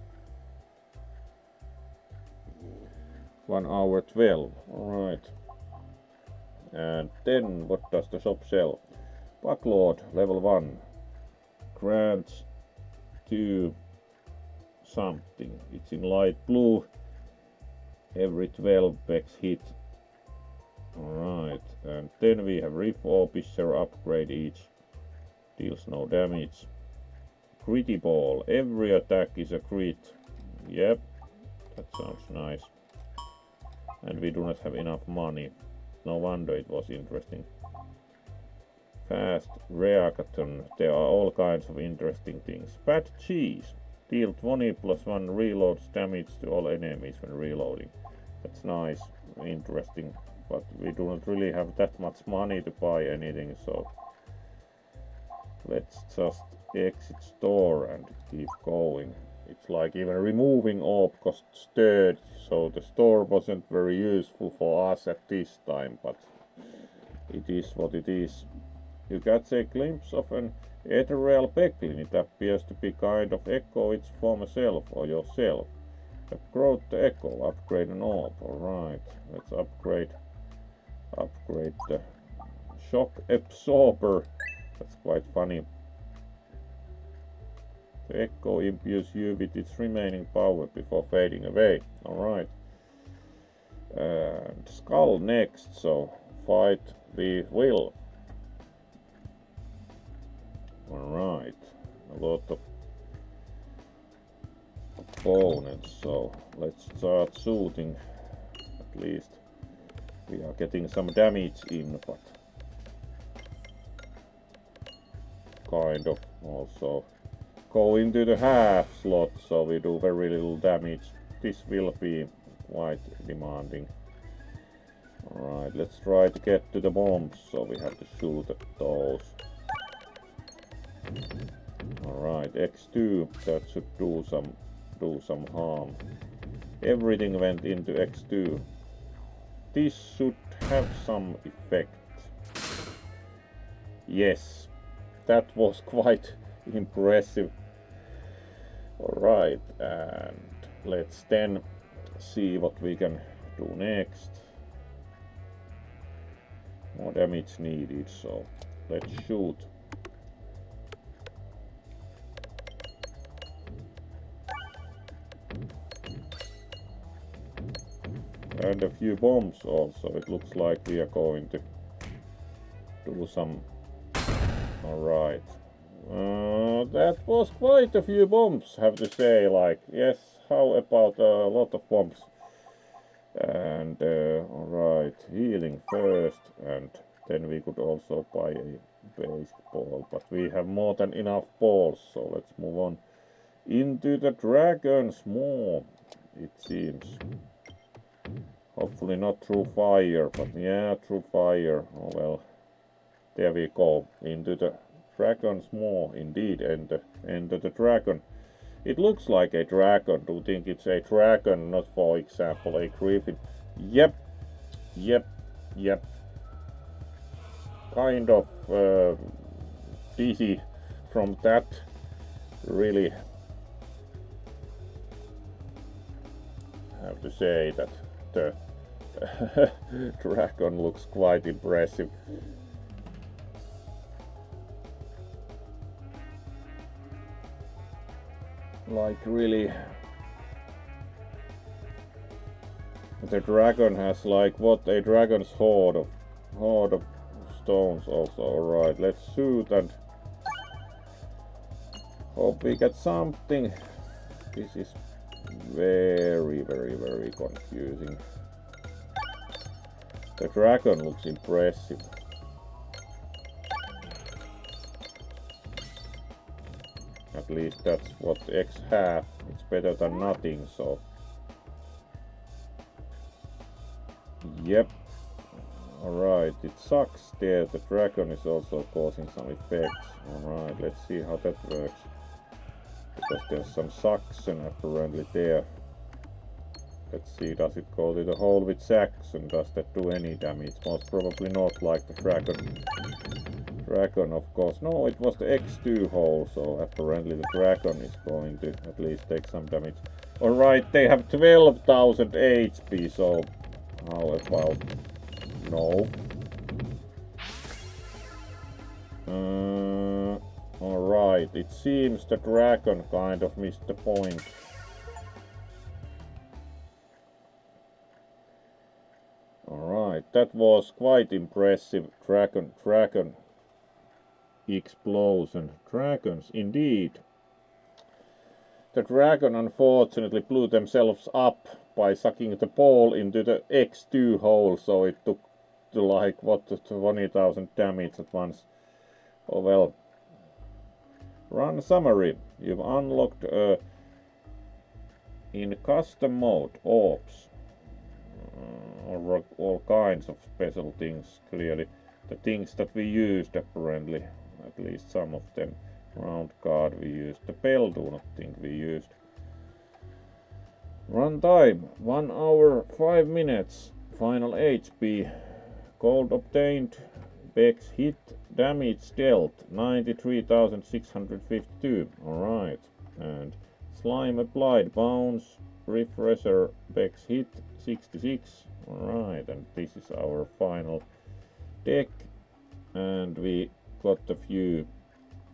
1 hour 12. Alright. And then what does the shop sell? Backlord level 1 grants 2 something. It's in light blue. Every 12 pegs hit Alright, and then we have Riff Officer upgrade, each deals no damage. Critty Ball, every attack is a crit. Yep, that sounds nice. And we do not have enough money. No wonder it was interesting. Fast Reacton, there are all kinds of interesting things. Fat Cheese, deal 20 plus 1 reloads damage to all enemies when reloading. That's nice, interesting, but we do not really have that much money to buy anything, so let's just exit store and keep going. It's like even removing orb costs 30, so the store wasn't very useful for us at this time, but it is what it is. You get a glimpse of an ethereal Peglin. It appears to be kind of echo its former self or yourself. Upgrade the echo, upgrade an orb. Alright, let's upgrade the shock absorber. That's quite funny. The echo imbues you with its remaining power before fading away. Alright. And skull next, so fight we will. Alright, a lot of opponents, so let's start shooting. At least we are getting some damage in, but kind of also go into the half slot, so we do very little damage. This will be quite demanding. Alright, let's try to get to the bombs, so we have to shoot at those. Alright, X2, that should do some harm. Everything went into X2. This should have some effect. Yes, that was quite impressive. Alright, and let's then see what we can do next. More damage needed, so let's shoot. And a few bombs also. It looks like we are going to do some. Alright. That was quite a few bombs, have to say. Like, yes, how about a lot of bombs? And alright, healing first, and then we could also buy a basic ball, but we have more than enough balls, so let's move on into the dragons more, it seems. Hopefully not through fire, but yeah, through fire. Oh well, there we go, into the dragons more, indeed, and enter the dragon. It looks like a dragon. Do you think it's a dragon, not for example a griffin? Yep. Kind of dizzy from that, really. I have to say that the dragon looks quite impressive. Like really, the dragon has like what a dragon's hoard of stones also. Alright, let's shoot and hope we get something. This is very confusing. The dragon looks impressive. At least that's what X have. It's better than nothing, so. Yep. Alright, it sucks there. The dragon is also causing some effects. Alright, let's see how that works. Because there's some suction apparently there. Let's see, does it go to the hole with suction? Does that do any damage? Most probably not, like the dragon. Dragon, of course. No, it was the X2 hole, so apparently the dragon is going to at least take some damage. Alright, they have 12,000 HP, so how about no? Alright, it seems the dragon kind of missed the point. Alright, that was quite impressive. Dragon explosion. Dragons, indeed. The dragon unfortunately blew themselves up by sucking the ball into the X2 hole, so it took to like, what, 20,000 damage at once. Oh well. Run summary. You've unlocked in custom mode orbs. Or all kinds of special things, clearly. The things that we used apparently, at least some of them. Round card we used. The bell do not think we used. Run time 1 hour 5 minutes. Final HP. Gold obtained. Bex hit. Damage dealt 93,652. Alright. And slime applied. Bounce. Refresher. Bex hit 66. Alright. And this is our final deck. And we got a few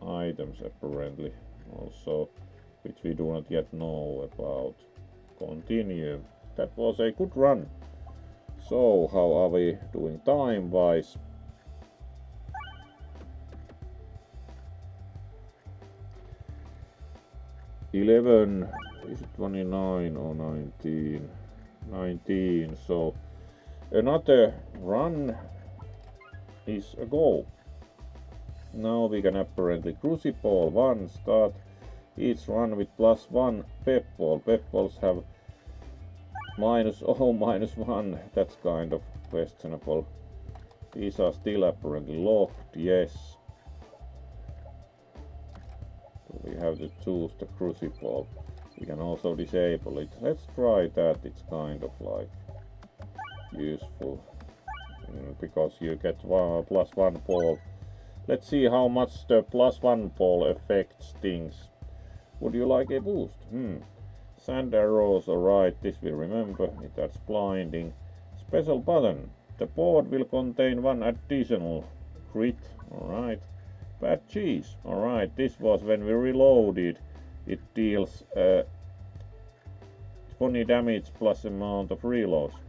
items apparently also, which we do not yet know about. Continue. That was a good run. So how are we doing time wise? $11. Is it 29 or 19? 19. So another run is a goal. Now we can apparently crucible 1, start each run with +1 peggle. Peggles have -1. That's kind of questionable. These are still apparently locked, yes. So we have to choose the crucible. We can also disable it. Let's try that, it's kind of like useful. Because you get +1 ball. Let's see how much the +1 ball affects things. Would you like a boost? Sand arrows, alright, this we remember. That's blinding. Special button. The board will contain 1 additional crit. Alright. Bad cheese. Alright, this was when we reloaded. It deals 20 damage plus amount of reloads.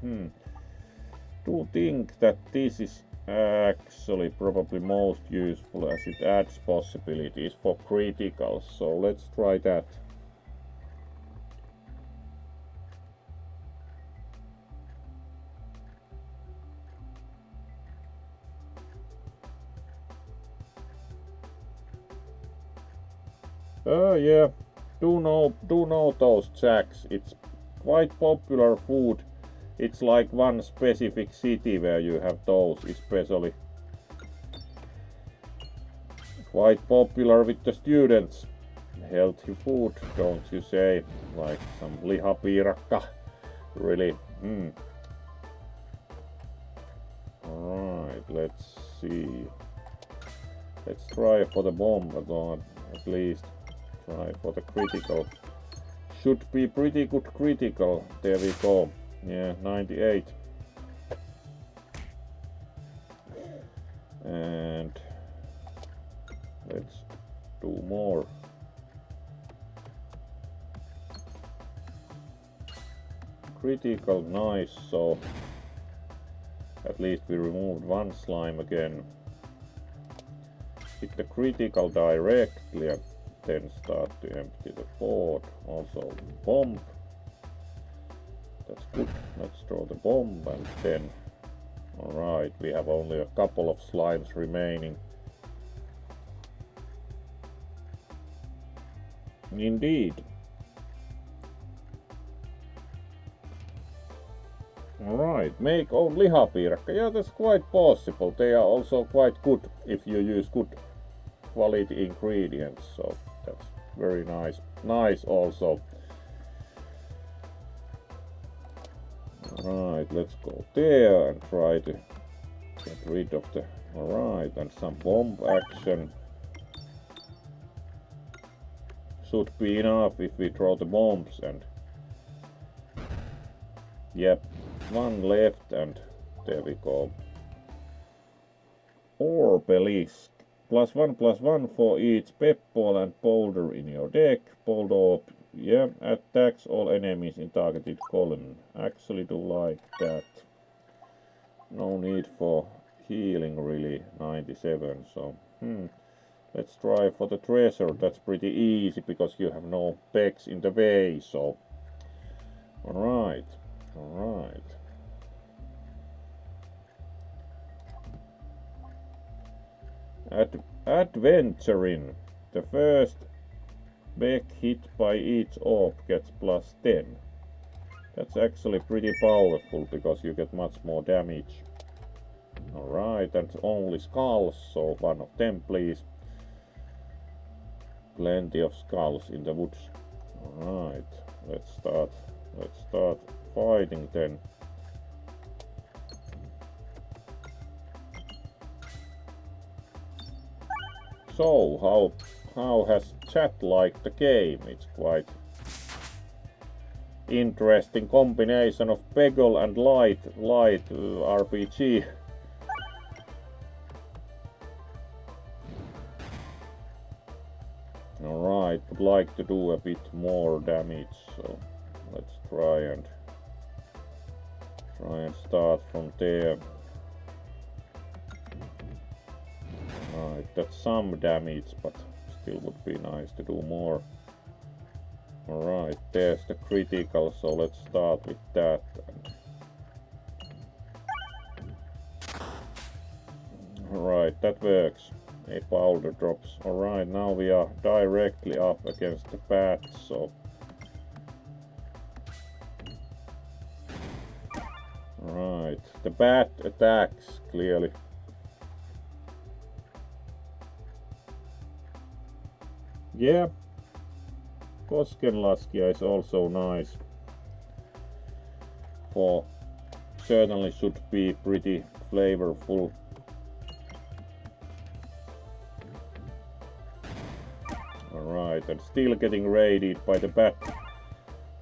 Do think that this is actually probably most useful as it adds possibilities for criticals, so let's try that. Yeah, do know those jacks. It's quite popular food. It's like one specific city where you have those, especially quite popular with the students. Healthy food, don't you say? Like some lihapiirakka, really. Alright, let's see. Let's try for the bomb, but at least try for the critical. Should be pretty good critical. There we go. Yeah, 98. And let's do more. Critical, nice. So at least we removed 1 slime again. Hit the critical directly and then start to empty the board. Also bomb. That's good. Let's throw the bomb and then... Alright, we have only a couple of slimes remaining. Indeed. Alright, make own lihapiirakka. Yeah, that's quite possible. They are also quite good if you use good quality ingredients. So that's very nice. Nice also. Alright, let's go there and try to get rid of the... Alright, and some bomb action. Should be enough if we throw the bombs and... Yep, 1 left and there we go. Obelisk. +1/+1 for each peggle and boulder in your deck. Boulder orb, yeah, attacks all enemies in targeted column. Actually do like that. no need for healing really, 97, so let's try for the treasure. That's pretty easy because you have no pegs in the way, so alright. Adventuring. The first peg hit by each orb gets plus 10. That's actually pretty powerful because you get much more damage. Alright, and only skulls, so one of them please. Plenty of skulls in the woods. Alright, let's start fighting then. So, how has chat liked the game? It's quite interesting combination of Peggle and light RPG. Alright, would like to do a bit more damage, so let's try and start from there. Right, that's some damage, but still would be nice to do more. Alright, there's the critical, so let's start with that. Alright, that works. A powder drops. Alright, now we are directly up against the bat, so right, the bat attacks clearly. Yeah, Koskenlaskia is also nice. For certainly should be pretty flavorful. Alright, and still getting raided by the bat.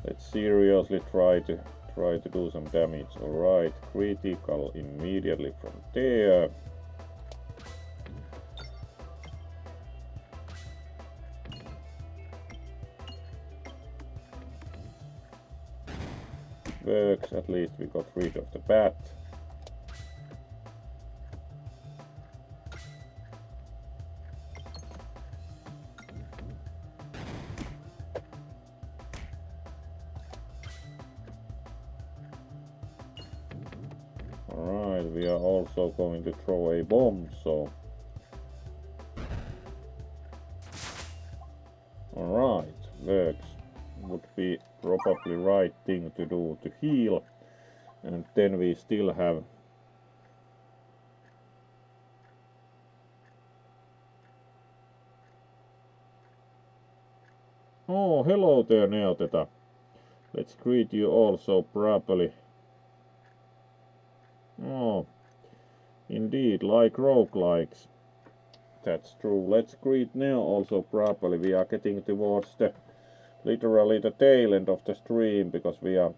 Let's seriously try to do some damage. Alright, critical immediately from there. Works, at least we got rid of the bat. Alright, we are also going to throw a bomb, so alright, works. Would be probably right thing to do to heal, and then we still have oh, hello there, Neoteta. Let's greet you also properly. Oh, indeed, like roguelikes. That's true. Let's greet Neo also properly. We are getting towards the literally the tail end of the stream because we are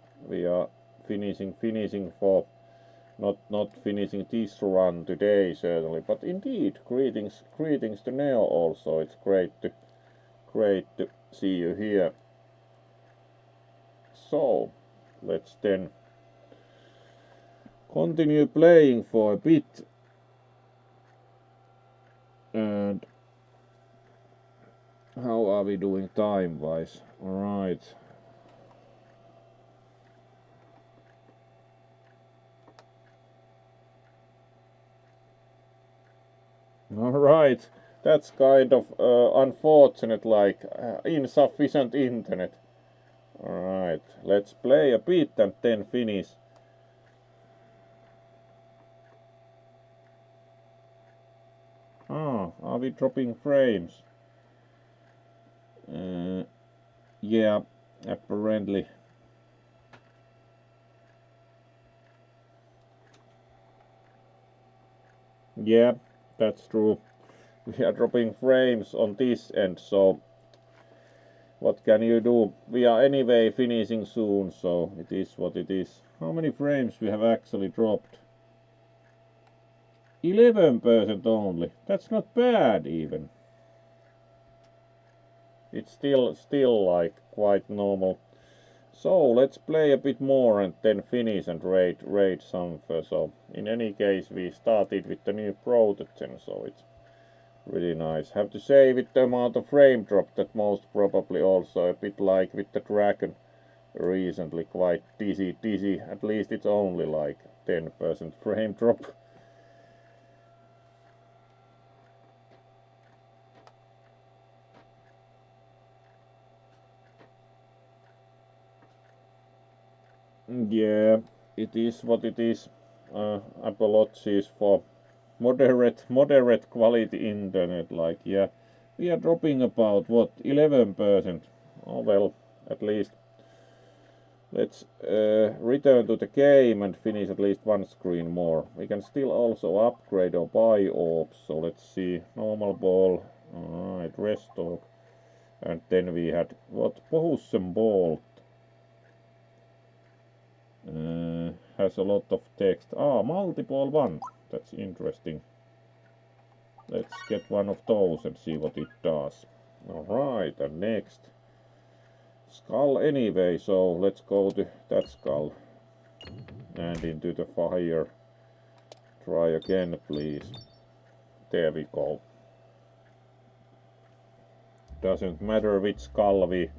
finishing for not finishing this run today certainly, but indeed greetings to Neo also. It's great to see you here. So let's then continue playing for a bit, and how are we doing time wise? Alright. Alright, that's kind of unfortunate, like insufficient internet. Alright, let's play a bit and then finish. Ah, are we dropping frames? Yeah, apparently. Yeah, that's true. We are dropping frames on this end, so what can you do? We are anyway finishing soon, so it is what it is. How many frames we have actually dropped? 11% only. That's not bad even. It's still like quite normal So let's play a bit more and then finish and rate some. So in any case, we started with the new Protogen, so it's really nice. Have to say with the amount of frame drop that most probably also a bit like with the Dragon recently, quite dizzy. At least it's only like 10% frame drop. Yeah, it is what it is. Apologies for moderate quality internet. Like, yeah, we are dropping about what 11%. Oh well, at least let's return to the game and finish at least one screen more. We can still also upgrade or buy orbs. So let's see, normal ball, alright, rest talk, and then we had what Protogen ball. Has a lot of text. Multiple one. That's interesting. Let's get one of those and see what it does. Alright, and next. Skull anyway, so let's go to that skull. And into the fire. Try again, please. There we go. Doesn't matter which skull we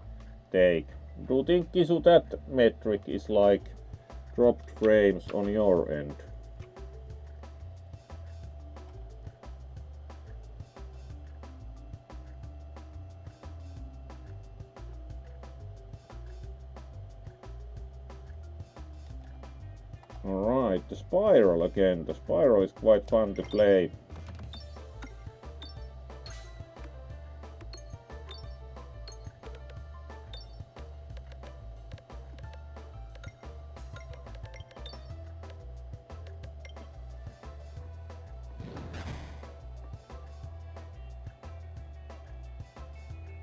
take. Do you think Kisu that metric is like dropped frames on your end? Alright, the spiral again. The spiral is quite fun to play.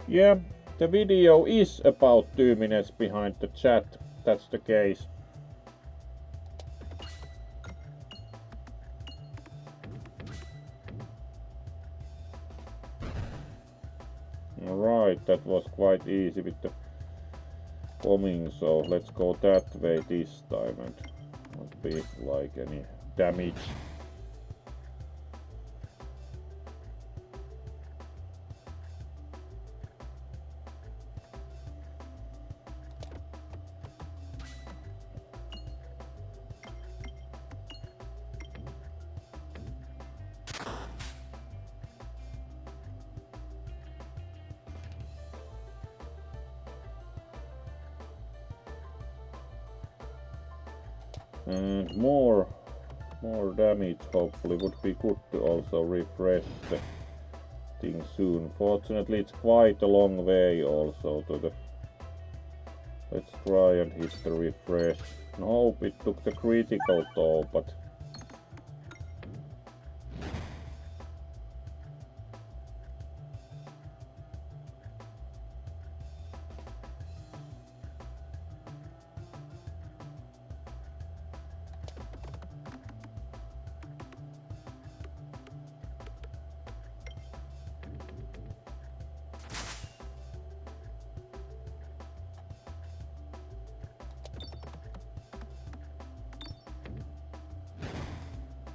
Yeah, the video is about 2 minutes behind the chat. That's the case. Alright, that was quite easy with the bombing, so let's go that way this time and not be like any damage. And more damage hopefully would be good to also refresh the thing soon. Fortunately it's quite a long way also to the... Let's try and hit the refresh. I hope it took the critical though, but...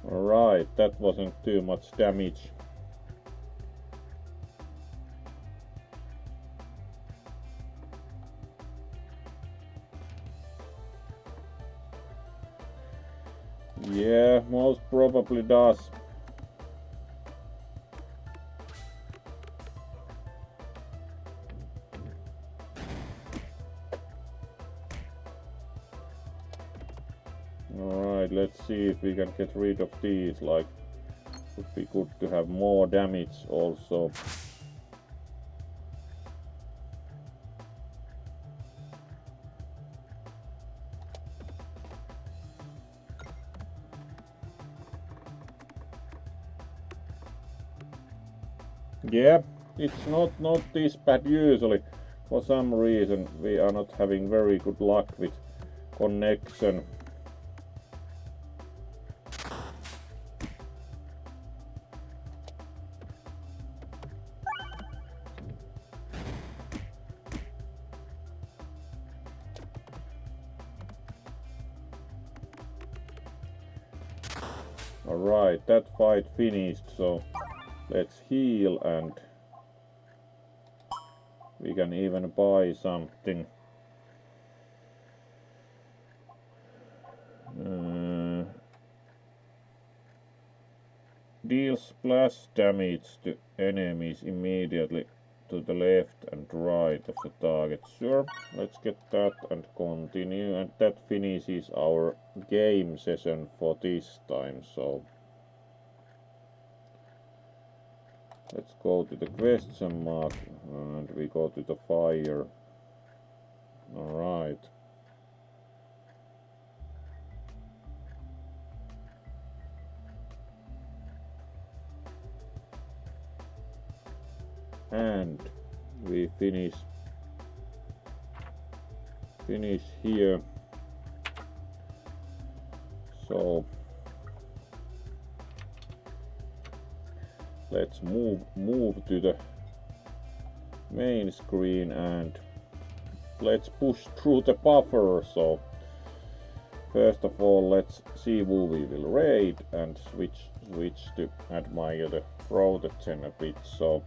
Alright, that wasn't too much damage. Yeah, most probably does. Alright, let's see if we can get rid of these, like, would be good to have more damage also. Yeah, it's not this bad usually. For some reason we are not having very good luck with connection. Alright, that fight finished, so let's heal and we can even buy something. Deals splash damage to enemies immediately to the left and right of the target. Sure, let's get that and continue, and that finishes our game session for this time. So let's go to the question mark and we go to the fire. Alright. And we finish here. So let's move to the main screen and let's push through the buffer. So first of all, let's see who we will raid and switch to admire the Protogen a bit. So,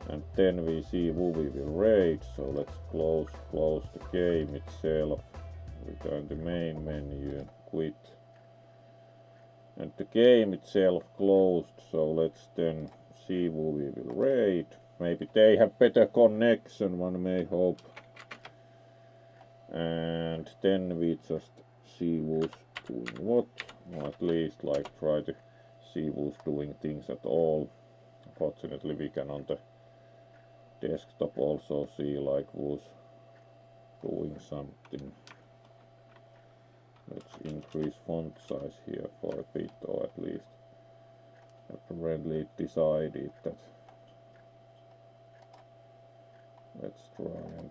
and then we see who we will raid. So let's close the game itself, return to main menu and quit. And the game itself closed, so let's then see who we will raid. Maybe they have better connection, one may hope. And then we just see who's doing what, or at least like try to see who's doing things at all. Fortunately we can on the desktop also see like who's doing something. Let's increase font size here for a bit, or at least apparently it decided that. Let's try and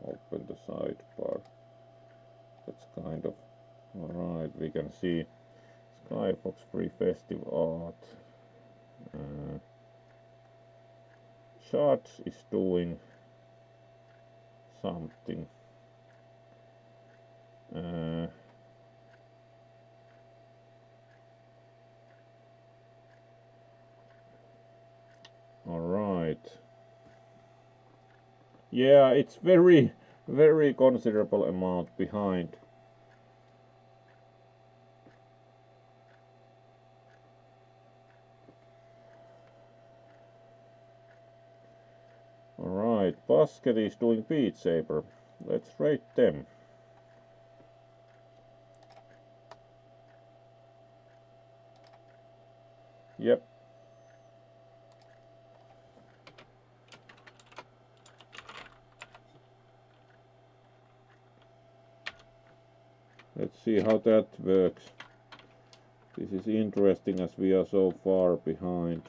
open the sidebar. That's kind of alright. We can see Skybox Free Festive Art. Charts is doing something. Alright. Yeah, it's very considerable amount behind. Alright, Basket is doing Beat Saber. Let's rate them. Yep. Let's see how that works. This is interesting as we are so far behind.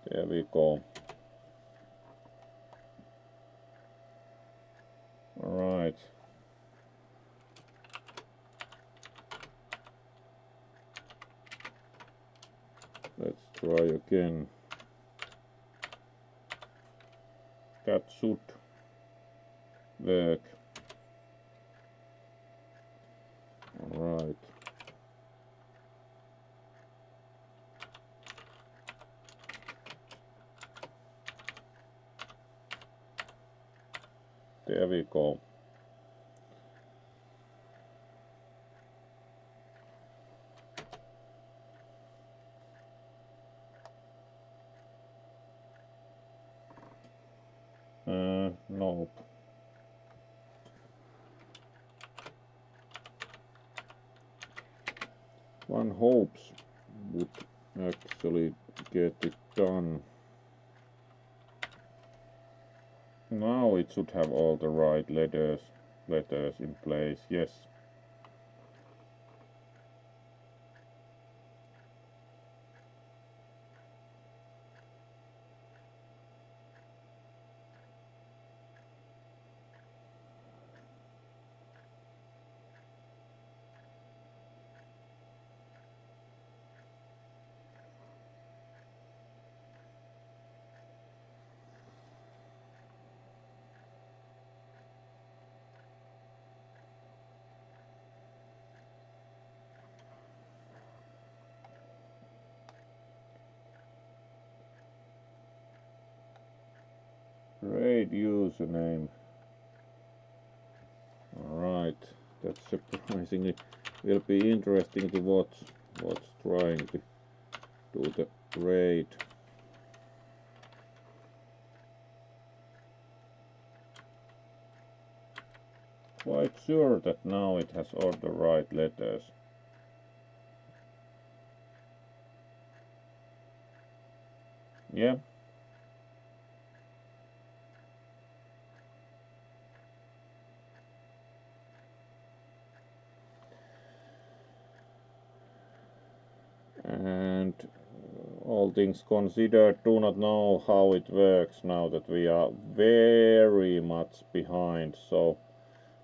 There we go. Alright. Let's try again. That should work. Alright. There we go. Nope. One hopes would actually get it done. Now it should have all the right letters in place, yes. Raid username. Alright, that's surprisingly will be interesting to watch what's trying to do the raid. Quite sure that now it has all the right letters. Yeah. And all things considered, do not know how it works now that we are very much behind. So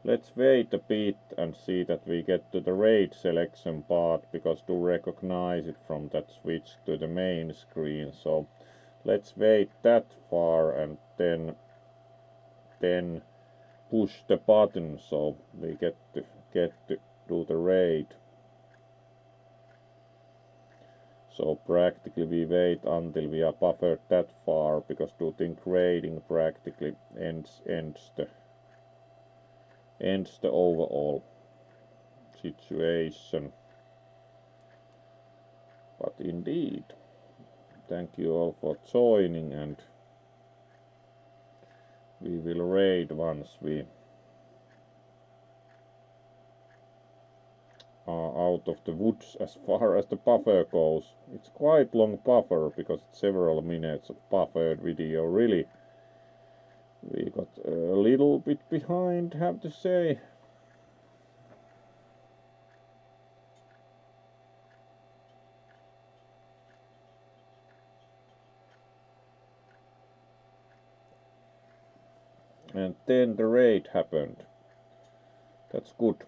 let's wait a bit and see that we get to the raid selection part, because to recognize it from that switch to the main screen. So let's wait that far and then push the button so we get to do the raid. So practically we wait until we are buffered that far, because do think raiding practically ends the overall situation. But indeed, thank you all for joining, and we will raid once we are out of the woods as far as the buffer goes. It's quite long buffer because it's several minutes of buffered video, really. We got a little bit behind, have to say. And then the raid happened. That's good.